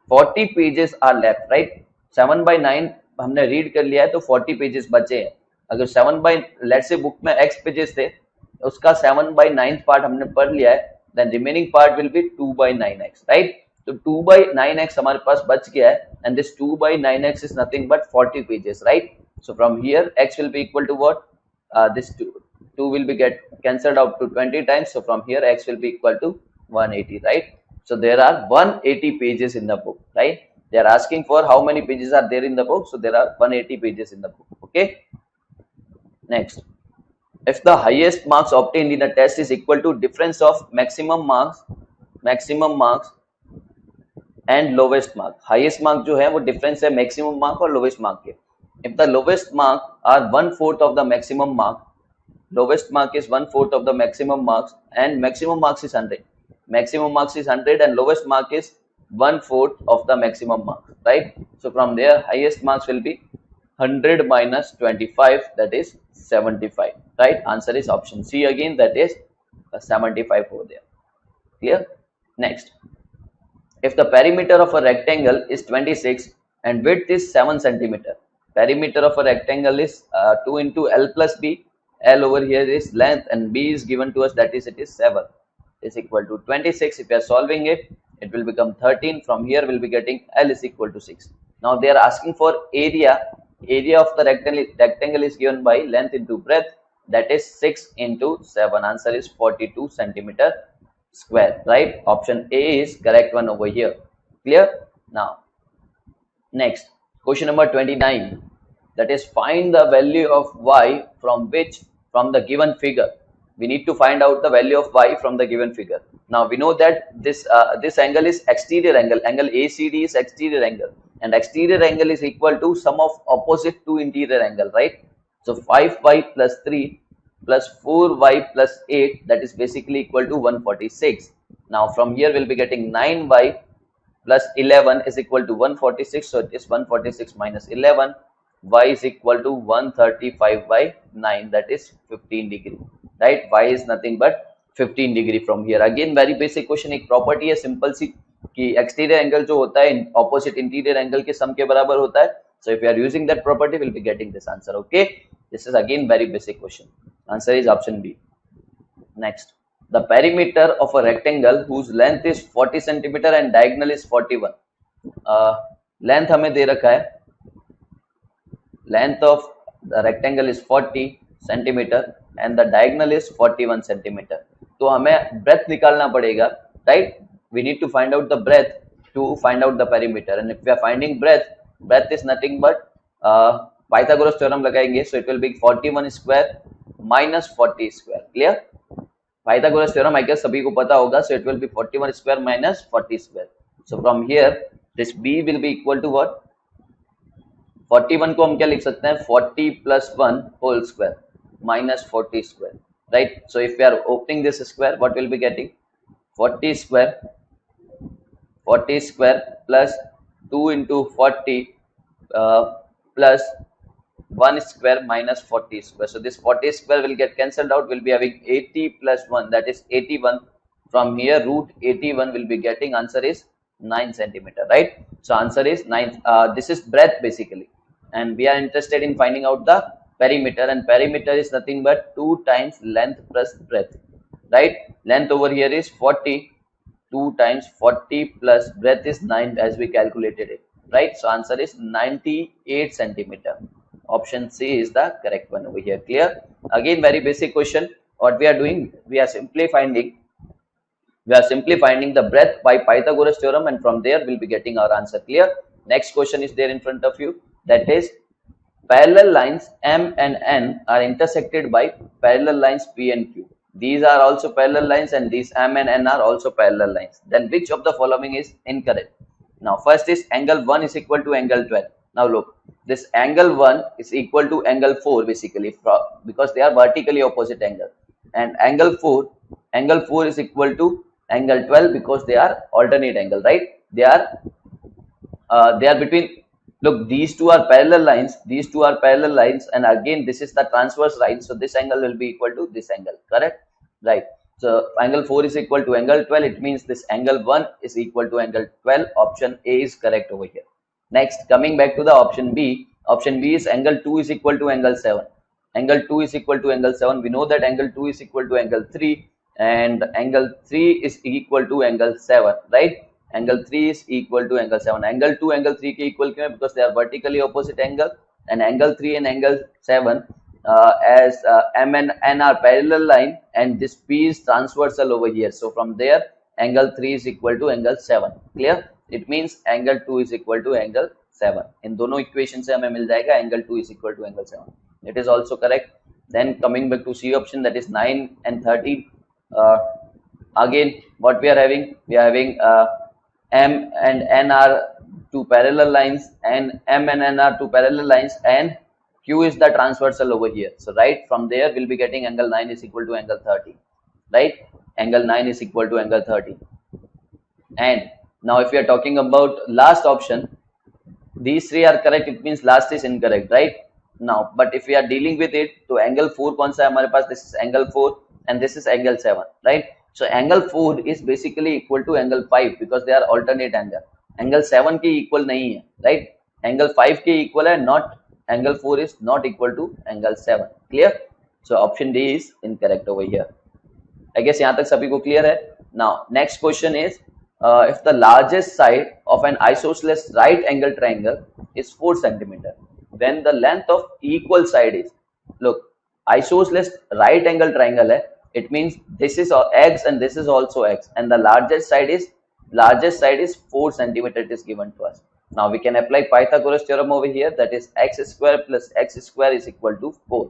40 pages are left, right? 7/9 हमने read कर लिया है तो 40 पेजेस बचे हैं. अगर 7 लेट्स से बुक में x पेजेस थे, उसका 7/9 पार्ट हमने पढ़ लिया है, then remaining part will be 2/9x, right? तो 2/9x हमारे पास बच गया है and this 2/9x is nothing but 40 pages, right? So from here x will be equal to what? This 2 will be get cancelled out to 20 times. So from here x will be equal to 180, right? So there are 180 pages in the book, right? They are asking for how many pages are there in the book. So there are 180 pages in the book. Okay. Next, if the highest marks obtained in a test is equal to difference of maximum marks and lowest mark. Highest mark जो है वो difference है maximum mark और lowest mark के. If the lowest mark are 1/4 of the maximum mark, lowest mark is 1/4 of the maximum marks and maximum marks is 100. Maximum marks is 100 and lowest mark is 1/4 of the maximum marks, right? So from there highest marks will be 100 minus 25, that is 75, right? Answer is option C again, that is 75 over there. Clear? Next, if the perimeter of a rectangle is 26 and width is 7 centimeter, perimeter of a rectangle is 2 into L plus B. L over here is length and B is given to us, that is it is 7, is equal to 26. If you are solving it, it will become 13. From here we'll be getting L is equal to 6. Now they are asking for area of the rectangle is given by length into breadth, that is 6 into 7. Answer is 42 centimeter square, right? Option A is correct one over here. Clear? Now next, question number 29, that is find the value of y from the given figure. We need to find out the value of y from the given figure. Now we know that this angle is exterior angle. Angle ACD is exterior angle, and exterior angle is equal to sum of opposite two interior angle, right? So 5y plus 3 plus 4y plus 8, that is basically equal to 146. Now from here we'll be getting 9y plus 11 is equal to 146. So it is 146 minus 11. Y is equal to 135 by 9, that is 15 degree, right? Y is nothing but 15 degree from here. Again very basic question, एक property है simple सी कि exterior angle जो होता है opposite interior angle के sum के बराबर होता है. So if you are using that property, we'll be getting this answer. Okay, this is again very basic question. Answer is option B. Next, the perimeter of a rectangle whose length is 40 centimeter and diagonal is 41. Length हमें दे रखा है, length of the rectangle is 40 centimeter and the diagonal is 41 centimeter. तो हमें breadth निकालना पड़ेगा, right? We need to find out the breadth to find out the perimeter, and if we are finding breadth is nothing but Pythagoras theorem लगाएंगे. So it will be 41 square minus 40 square. Clear? Pythagoras theorem I guess सभी को पता होगा. So it will be 41 square minus 40 square. So from here this B will be equal to what? 41 को हम क्या लिख सकते हैं? 40 plus 1 whole square. minus 40 square, right? So if we are opening this square, what will be getting? 40 square plus 2 into 40 plus 1 square minus 40 square. So this 40 square will get cancelled out. We'll be having 80 plus 1, that is 81. From here, root 81 will be getting, answer is 9 centimeter, right? So answer is 9. This is breadth basically. And we are interested in finding out the perimeter, and perimeter is nothing but 2 times length plus breadth, right? Length over here is 40, 2 times 40 plus breadth is 9 as we calculated it, right? So answer is 98 centimeter. Option C is the correct one over here. Clear? Again, very basic question. What we are doing, we are simply finding the breadth by Pythagoras theorem, and from there we'll be getting our answer. Clear? Next question is there in front of you, that is parallel lines M and N are intersected by parallel lines P and Q. These are also parallel lines, and these M and N are also parallel lines. Then which of the following is incorrect? Now first is angle 1 is equal to angle 12. Now look, this angle 1 is equal to angle 4 basically, because they are vertically opposite angle, and angle 4 is equal to angle 12 because they are alternate angle, right? They are between, look, these two are parallel lines, and again this is the transverse line, so this angle will be equal to this angle, correct? Right. So angle 4 is equal to angle 12, it means this angle 1 is equal to angle 12. Option A is correct over here. Next, coming back to the option B is angle 2 is equal to angle 7. Angle 2 is equal to angle 7. We know that angle 2 is equal to angle 3, and angle 3 is equal to angle 7, right? Angle 3 is equal to angle 7. Angle 2 angle 3 ke equal kyun hai? Because they are vertically opposite angle, and angle 3 and angle 7 as M and N are parallel line, and this P is transversal over here. So from there, angle 3 is equal to angle 7. Clear? It means angle 2 is equal to angle 7. In दोनों equation से हमें मिल जाएगा angle 2 is equal to angle 7. It is also correct. Then coming back to C option, that is 9 and 13. Again, what we are having? We are having M and N are two parallel lines, and M and N are two parallel lines, and Q is the transversal over here. So right from there, we'll be getting angle 9 is equal to angle 30. Right? Angle 9 is equal to angle 30. And now if we are talking about last option, these three are correct, it means last is incorrect, right? Now, but if we are dealing with it, so angle 4 कौन सा है हमारे पास? This is angle 4 and this is angle 7, right? So angle 4 is basically equal to angle 5 because they are alternate angle. Angle 7 के equal नहीं है, right? Angle 5 के equal है, not angle 4 is not equal to angle 7. Clear? So option D is incorrect over here. I guess यहाँ तक सभी को clear है. Now next question is, if the largest side of an isosceles right angle triangle is 4 centimeter, then the length of equal side is, look, isosceles right angle triangle hai, it means this is x and this is also x, and the largest side is 4 centimeter, it is given to us. Now we can apply Pythagoras theorem over here, that is x square plus x square is equal to 4,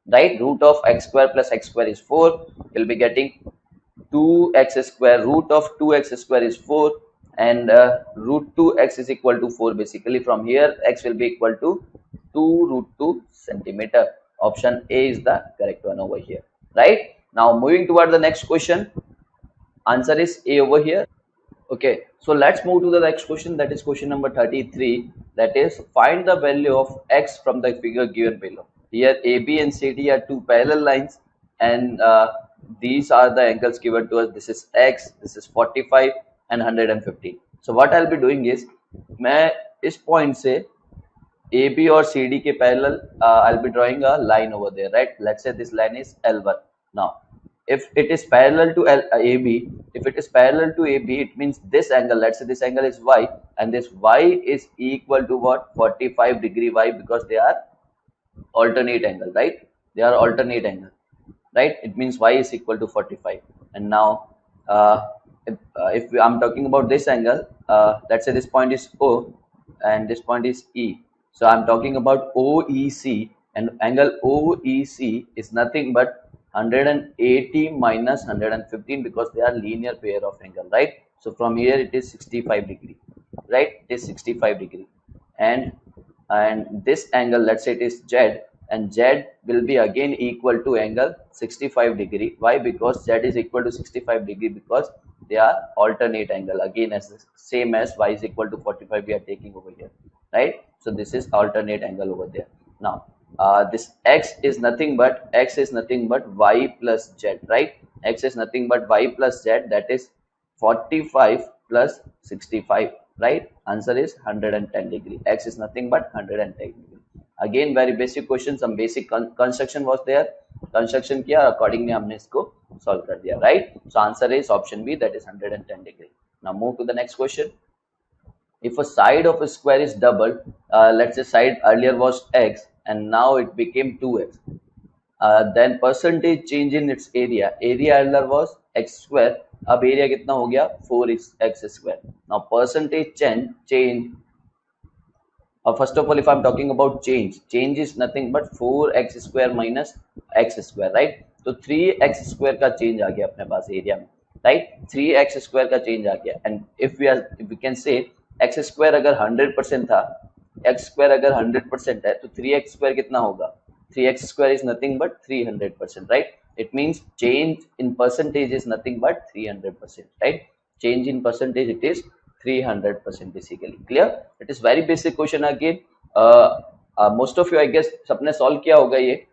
right? Root of x square plus x square is 4. We'll be getting 2x square, root of 2x square is 4, and root 2x is equal to 4. Basically from here x will be equal to 2 root 2 centimeter. Option A is the correct one over here, right? Now moving toward the next question, answer is A over here. Okay, so let's move to the next question, that is question number 33, that is find the value of x from the figure given below. Here AB and CD are two parallel lines, and these are the angles given to us. This is x, this is 45 and 115. So what I'll be doing is, मैं इस point से AB और CD के parallel, I'll be drawing a line over there, right? Let's say this line is L1. Now, if it is parallel to AB, it means this angle, let's say this angle is Y, and this Y is equal to what? 45 degree Y, because they are alternate angle, right? They are alternate angle, right? It means Y is equal to 45. And now, if I'm talking about this angle, let's say this point is O and this point is E. So I'm talking about OEC, and angle OEC is nothing but 180 minus 115, because they are linear pair of angle, right? So from here it is 65 degree, right? It is 65 degree, and this angle, let's say it is Z, and Z will be again equal to angle 65 degree. Why? Because Z is equal to 65 degree because they are alternate angle, again as the same as y is equal to 45 we are taking over here, right? So this is alternate angle over there. Now this x is nothing but y plus z, right? X is nothing but y plus z, that is 45 plus 65, right? Answer is 110 degree. X is nothing but 110 degree. Again very basic question, some basic construction was there, construction किया, accordingly हमने इसको solve कर दिया, right? So answer is option B, that is 110 degree. Now move to the next question. If a side of a square is doubled, let's say side earlier was x and now it became 2x, then percentage change in its area. Area earlier was x square, अब area कितना हो गया 4x square. Now percentage change. First of all, if I'm talking about change is nothing but 4x square minus x square, right? तो 3x square का change आ गया अपने पास area में, right? 3x square का change आ गया. And if we can say x square अगर 100% था, x square अगर 100% है, तो 3x square कितना होगा? 3x square is nothing but 300%, right? It means change in percentage is nothing but 300%, right? Change in percentage, it is 300% basically. Clear? It is very basic question again. Most of you, I guess, सबने solve किया होगा ये.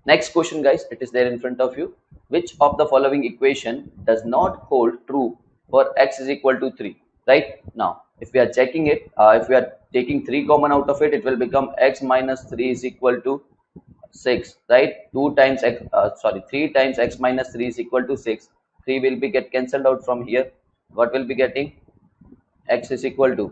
Next question, guys. It is there in front of you. Which of the following equation does not hold true for x is equal to 3? Right? Now, if we are checking it, if we are taking 3 common out of it, it will become x minus 3 is equal to 6, right? 3 times x minus 3 is equal to 6. 3 will be get cancelled out from here. What will be getting? X is equal to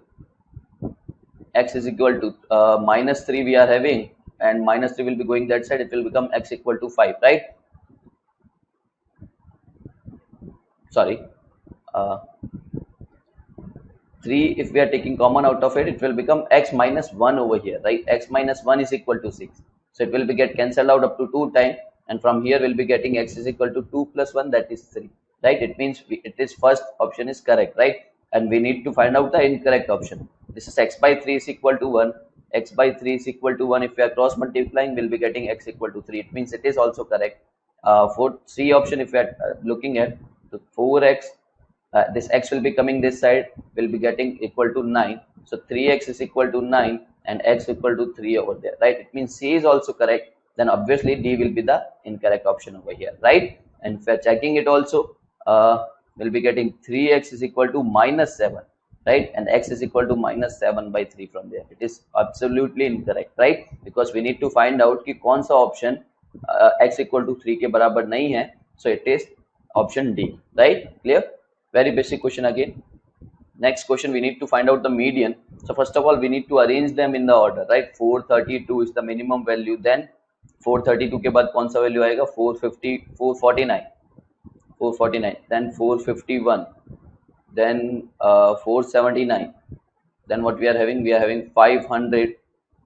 minus 3 we are having, and minus 3 will be going that side. It will become x equal to 5, right? Sorry, 3 if we are taking common out of it, it will become x minus 1 over here, right? X minus 1 is equal to 6, so it will be get cancelled out up to 2 times, and from here we'll be getting x is equal to 2 plus 1, that is 3, right? It means it is first option is correct, right? And we need to find out the incorrect option. This is x by 3 is equal to 1. X by 3 is equal to 1. If we are cross multiplying, we'll be getting x equal to 3. It means it is also correct. For C option, if we are looking at the 4x, this x will be coming this side, will be getting equal to 9. So 3x is equal to 9 and x equal to 3 over there, right? It means C is also correct. Then obviously D will be the incorrect option over here, right? And if we are checking it also, we'll be getting 3x is equal to minus 7, right? And x is equal to minus 7 by 3 from there. It is absolutely incorrect, right? Because we need to find out कि कौन सा option x equal to 3 के बराबर नहीं है. So it is option D, right? Clear? Very basic question again. Next question, we need to find out the median. So first of all, we need to arrange them in the order, right? 432 is the minimum value. Then 432 के बाद कौन सा value आएगा? 449, then 451, then 479, then what we are having 500,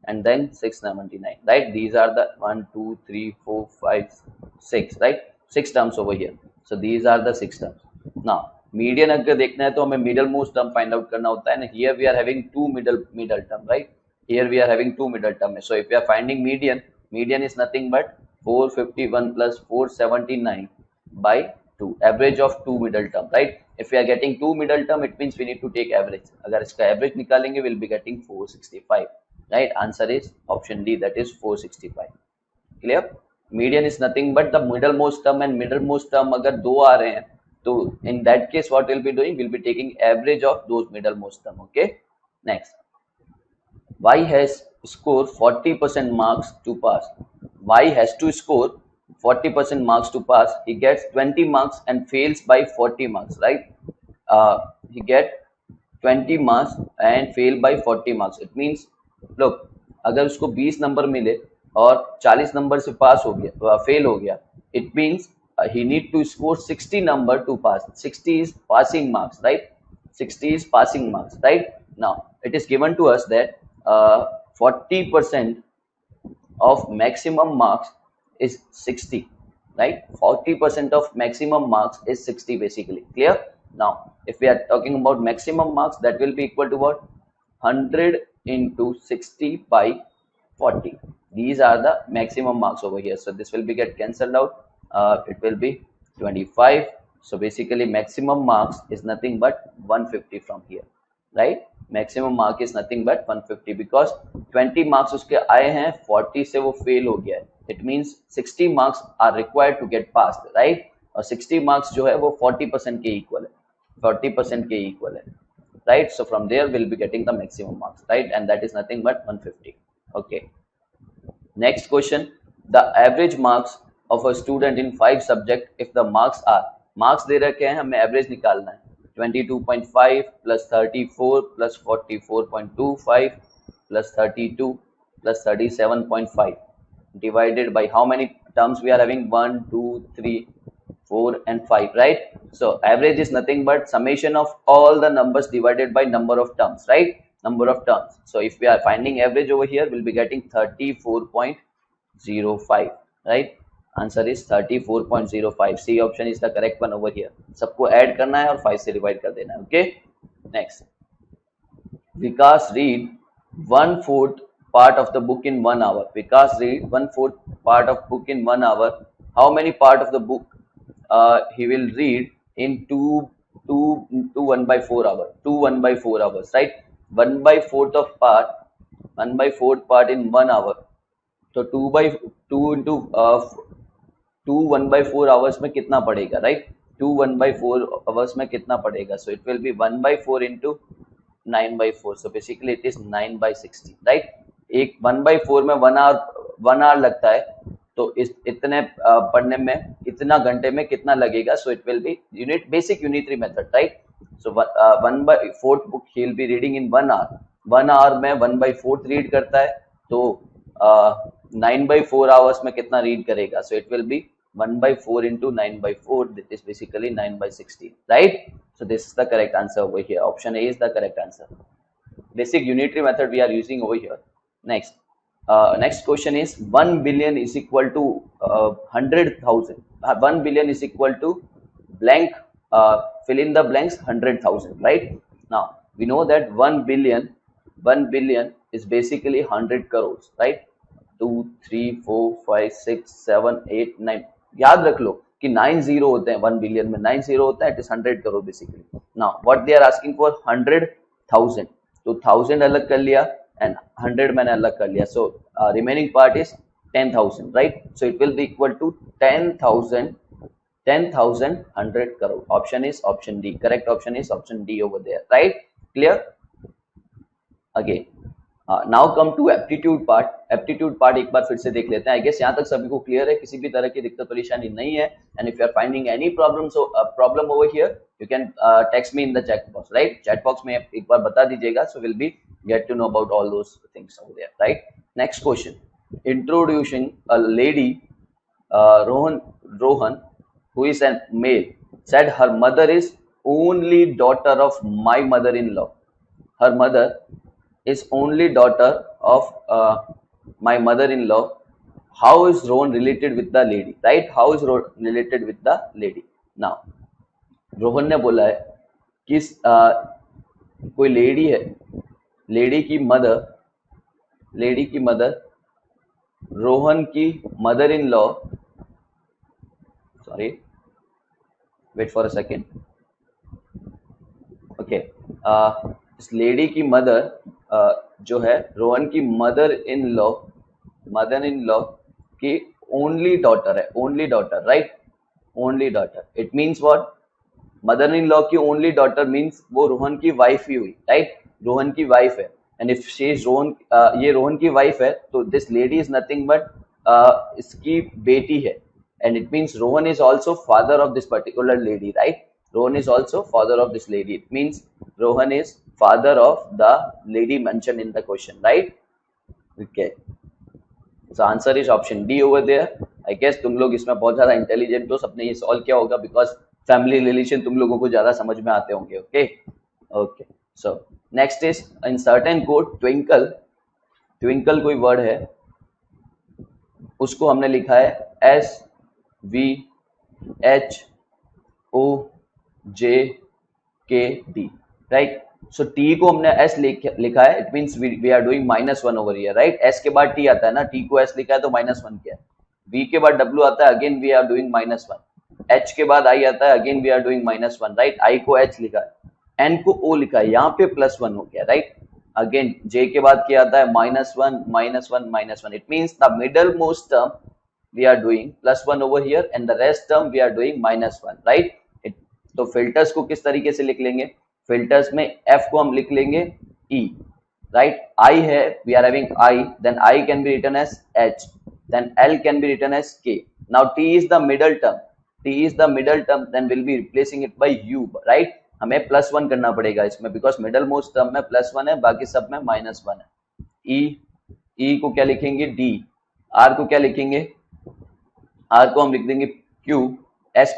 and then 679, right? These are the 1 2 3 4 5 6, right? 6 terms over here. So these are the 6 terms. Now median अगर देखना है तो हमें middle most term find out करना होता है ना. Here we are having 2 middle term, right? Here we are having 2 middle term. So if we are finding median is nothing but 451 plus 479 by 2, average of 2 middle term, right? If we are getting 2 middle term, it means we need to take average. अगर इसका average निकालेंगे, we'll be getting 465, right? Answer is option D, that is 465. Clear? Median is nothing but the middlemost term, and middlemost term अगर दो आ रहे हैं, तो in that case what we'll be doing, we'll be taking average of those middlemost term. Okay, next, Y has scored 40% marks to pass. Y has to score 40% marks to pass. He gets 20 marks and fails by 40 marks, right? He get 20 marks and fail by 40 marks. It means, look, अगर उसको 20 number मिले और 40 number से पास हो गया, fail हो गया, it means he need to score 60 number to pass. 60 is passing marks, right? 60 is passing marks, right? Now it is given to us that 40% of maximum marks is 60, right? 40% of maximum marks is 60 basically. Clear? Now if we are talking about maximum marks, that will be equal to what? 100 into 60 by 40, These are the maximum marks over here. So this will be get cancelled out. It will be 25. So basically maximum marks is nothing but 150 from here, right? Maximum mark is nothing but 150 because 20 marks उसके आए हैं, 40 से वो fail हो गया है. It means 60 marks are required to get passed, right? और 60 marks जो है वो 40% के equal है, 40% के equal है, right? So from there we'll be getting the maximum marks, right? And that is nothing but 150. Okay. Next question, the average marks of a student in 5 subject if the marks are, marks दे रखे हैं, हमें average निकालना है. 22.5 plus 34 plus 44.25 plus 32 plus 37.5 divided by how many terms we are having? 1, 2, 3, 4 and 5, right? So average is nothing but summation of all the numbers divided by number of terms, right? Number of terms. So if we are finding average over here, we'll be getting 34.05, right? Answer is 34.05. C option is the correct one over here. सबको add करना है और 5 से divide कर देना है. Okay. Next. Vikas read 1/4 part of the book in 1 hour. Vikas read 1/4 part of book in 1 hour. How many part of the book he will read in 1/4 hour? 1/4 hours, right? 1/4 of part, 1/4 part in 1 hour. तो 2 into 2 1/4 hours में कितना पड़ेगा, right? 2 1/4 hours में कितना पड़ेगा? So it will be 1/4 into 9/4. So basically it is 9/60, right? एक 1/4 में 1 hour लगता है, तो इस इतने पढ़ने में इतना घंटे में कितना लगेगा? So it will be basic unitary method, right? So 1/4 book he will be reading in 1 hour. 1 hour में 1/4 read करता है, तो 9/4 hours में कितना read करेगा? So it will be 1/4 into 9/4. That is basically 9/60, right? So this is the correct answer over here. Option A is the correct answer. Basic unitary method we are using over here. Next. Next question is 1 billion is equal to 100,000. 1 billion is equal to blank, fill in the blanks, 100,000, right? Now we know that 1 billion is basically 100 crores, right? 2, 3, 4, 5, 6, 7, 8, 9. याद रख लो कि 9 0 होते हैं 1 billion में, 9 0 होता है, it is 100 crore basically. Now what they are asking for? 100,000. तो 1000 अलग कर लिया and 100 मैंने अलग कर लिया. So remaining part is 10,000, right? So it will be equal to 10,000 100 crore. Option is option D. Correct option is option D over there, right? Clear? Again. Now come to aptitude part. Aptitude part एक बार फिर से देख लेते हैं. I guess यहाँ तक सभी को क्लियर है, किसी भी तरह की दिक्कत परेशानी नहीं है. And if you are finding any problem over here, you can text me in the chat box, right? Chat box में एक बार बता दीजिएगा, so we'll be get to know about all those things over there, right? Next question. Introducing a lady, Rohan, who is a male, said her mother is only daughter of my mother-in-law. Her mother is only daughter of my mother-in-law. How is Rohan related with the lady, right? How is Rohan related with the lady? Now Rohan ने बोला है कि कोई lady है, lady की mother Rohan की mother in law, sorry wait for a second, okay, इस lady की मदर जो है रोहन की मदर इन लॉ की ओनली डॉटर है, only daughter, right? Only daughter, it means what? Mother in law की ओनली डॉटर मीन्स वो रोहन की वाइफ ही हुई, राइट? रोहन की वाइफ है. And if she is Rohan, ये रोहन की वाइफ है, तो this lady is nothing but इसकी बेटी है. And it means Rohan is also father of this particular lady, right? Rohan is also father of this lady. It means Rohan is father of the lady mentioned in the question, right? Okay. So answer is option D over there. I guess तुम लोग इसमें बहुत ज्यादा intelligent हो, सबने ये solve किया होगा बिकॉज फैमिली रिलेशन तुम लोगों को ज्यादा समझ में आते होंगे. Okay okay. So next is in certain code twinkle. Twinkle कोई वर्ड है, उसको हमने लिखा है SVHOJKD, राइट? सो टी को हमने एस लिखा है, it means we are doing -1 over here, right. S के बाद टी आता है ना, टी को एस लिखा है तो -1 किया। वी के बाद डब्ल्यू आता है, again we are doing -1। H के बाद आई आता है, again we are doing -1, right. I को एच लिखा है, एन को ओ लिखा है, यहाँ पे +1 हो गया, राइट। अगेन जे के बाद क्या आता है, -1 -1 -1, it means the middle most term we are doing +1 over here and the rest term we are doing -1, right। तो फिल्टर्स को किस तरीके से लिख लेंगे, फिल्टर्स में f को हम लिख लेंगे e, right। I है, we are having I, then I can be written as h, then L can be written as k। now t is the middle term, then we'll be replacing it by u, right। हमें +1 करना पड़ेगा इसमें, because middle most term में +1 है, बाकी सब में -1 है। e को क्या लिखेंगे d, r को क्या लिखेंगे, R को हम लिख देंगे Q, S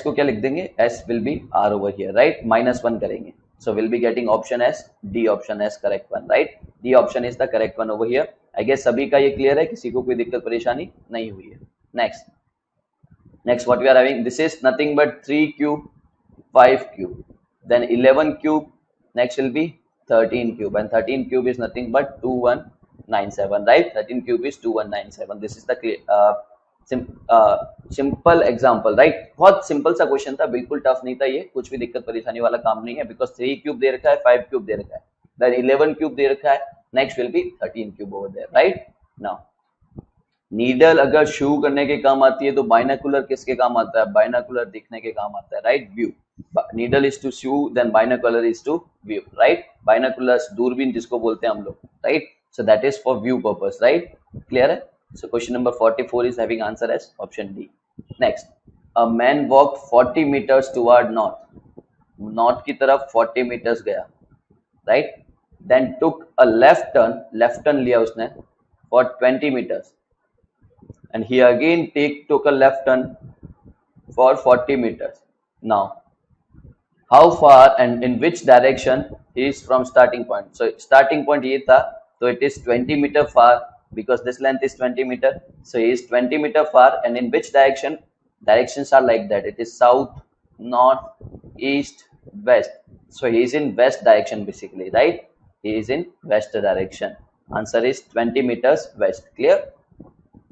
को क्या लिख देंगे, S will be R over here, right। -1 करेंगे, so we'll be getting option S, D option S correct one, right। D option is the correct one over here। I guess सभी का ये clear है, किसी को कोई दिक्कत परेशानी नहीं हुई है। Next what we are having, this is nothing but 3 cube, 5 cube, then 11 cube, next will be 13 cube, and 13 cube is nothing but 2197, right। 13 cube is 2197। this is the simple example, right. बहुत simple सा question था, बिल्कुल tough नहीं था ये, कुछ भी दिक्कत परेशानी वाला काम नहीं है, बिकॉज 3 क्यूब दे रखा है, 5 क्यूब दे रखा है, देन 11 क्यूब दे रखा है, next will be 13 cube over there, right. Now needle अगर शू करने के काम आती है तो बाइनोकुलर किसके काम आता है, बाइनोकुलर दिखने के काम आता है, right. View, needle is to sew, then binocular is to view, right. Binocular दूरबीन जिसको बोलते हैं हम लोग, right. So that is for view purpose, right? Clear है? So question number 44 is having answer as option D. Next, a man walked 40 meters toward north. North की तरफ 40 meters गया, right? Then took a left turn लिया उसने for 20 meters. And he again took a left turn for 40 meters. Now, how far and in which direction he is from starting point? So starting point ये था, so it is 20 meter far because this length is 20 meter, so he is 20 meter far, and in which direction, directions are like that, it is south, north, east, west, so he is in west direction basically, right। he is in west direction, answer is 20 meters west, clear।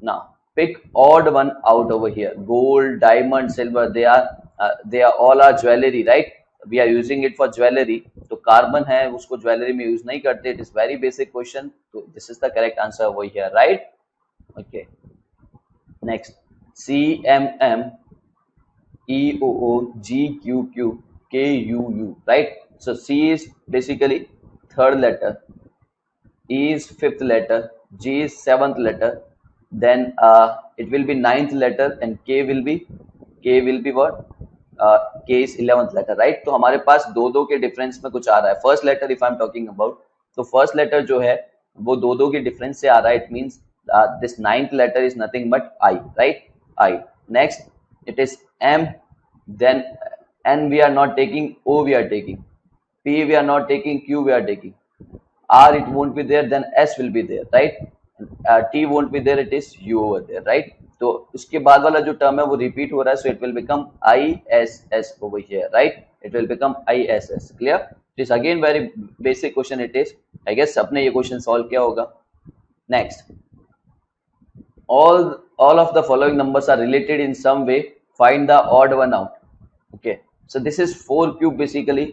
now pick odd one out over here, gold, diamond, silver, they are all are jewelry, right। we are using it for jewelry, तो carbon है उसको jewellery में use नहीं करते, it is very basic question, so this is the correct answer over here, right. Okay, next, CMM EOO GQQ KUU, right। so C is basically third letter, E is fifth letter, G is seventh letter, then it will be ninth letter, and K will be what, K is 11th letter, right। तो हमारे पास दो के difference में कुछ आ रहा है। First letter if I am talking about, तो फर्स्ट लेटर जो है वो दो के डिफरेंस से आ रहा है, it means this ninth letter is nothing but I, right. I, next it is M, then N we are not taking, O we are taking, P we are not taking, Q we are taking, R it won't be there, then S will be there, right। T won't be there, it is U over there, right। तो उसके बाद वाला जो term है वो repeat हो रहा है, so it will become ISS over here, right. It will become ISS, clear. It is again very basic question, it is, I guess सबने ये क्वेश्चन सॉल्व किया होगा। Next, all of the following numbers are related in some way, find the odd one out। okay, so this is 4 cube basically,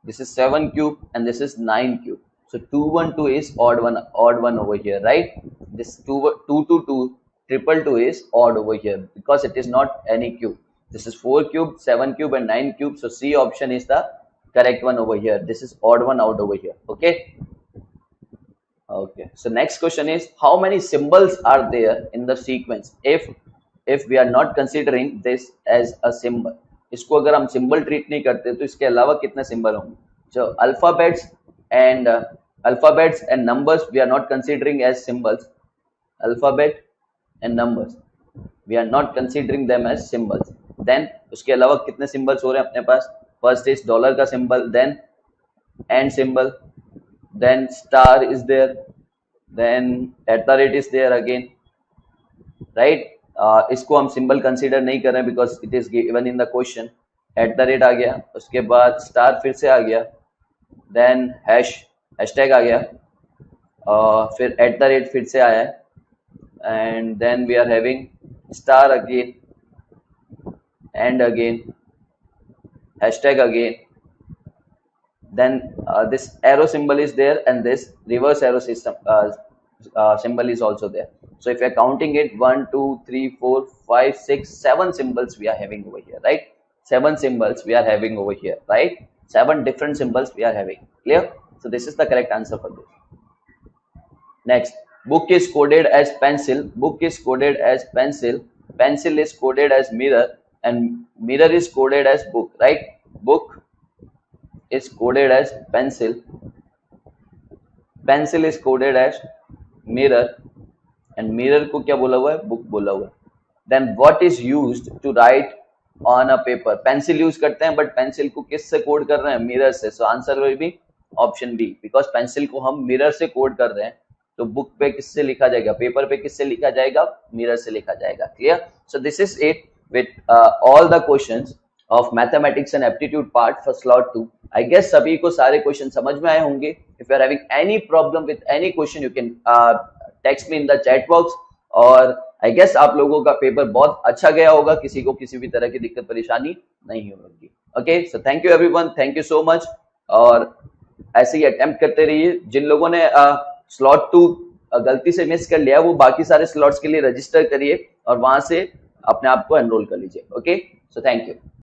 this is 7 cube, and this is 9 cube, so 212 is odd one over here, right। this 222 222 is odd over here because it is not any cube, this is 4 cube, 7 cube, and 9 cube, so C option is the correct one over here, this is odd one out over here, okay। Okay, so next question is, how many symbols are there in the sequence if we are not considering this as a symbol। इसको अगर हम symbol treat नहीं करते तो इसके अलावा कितने symbol होंगे। so alphabets and numbers we are not considering as symbols, alphabet and numbers we are not considering them as symbols, then उसके अलावा कितने symbols हो रहे हैं अपने पास। first is dollar का symbol, then and symbol, then star is there, then @ is there again, right। इसको हम सिंबल कंसीडर नहीं कर रहे हैं because it is given in the question, @ आ गया, उसके बाद स्टार फिर से आ गया, देन हैशटैग आ गया, और फिर @ फिर से आया है, and then we are having star again and again hashtag again, then this arrow symbol is there and this reverse arrow system symbol is also there. So if you are counting it, 1 2 3 4 5 6 7 symbols we are having over here, right? 7 symbols we are having over here, right? 7 different symbols we are having. Clear? So this is the correct answer for this. Next, book is coded as pencil, book is coded as pencil, pencil is coded as mirror, and mirror is coded as book, right? Book is coded as pencil, pencil is coded as mirror, and mirror को क्या बोला हुआ है? book बोला हुआ है. Then what is used to write on a paper? pencil use करते हैं, but pencil को किससे कोड कर रहे हैं? mirror से. So answer will be option B, because pencil को हम mirror से कोड कर रहे हैं, तो बुक पे किससे लिखा जाएगा? पेपर पे किससे लिखा जाएगा? मिरर से लिखा जाएगा. Clear? So this is it with all the questions of mathematics and aptitude part for slot 2. I guess सभी को सारे क्वेश्चन समझ में आए होंगे. If you are having any problem with any question, you can text me in the chat box. और I guess आप लोगों का पेपर बहुत अच्छा गया होगा, किसी को किसी भी तरह की दिक्कत परेशानी नहीं होगी. Okay, so thank you everyone, thank you so much. और ऐसे ही अटेम्प्ट करते रहिए. जिन लोगों ने स्लॉट 2 गलती से मिस कर लिया, वो बाकी सारे स्लॉट्स के लिए रजिस्टर करिए और वहां से अपने आप को एनरोल कर लीजिए. Okay, so thank you.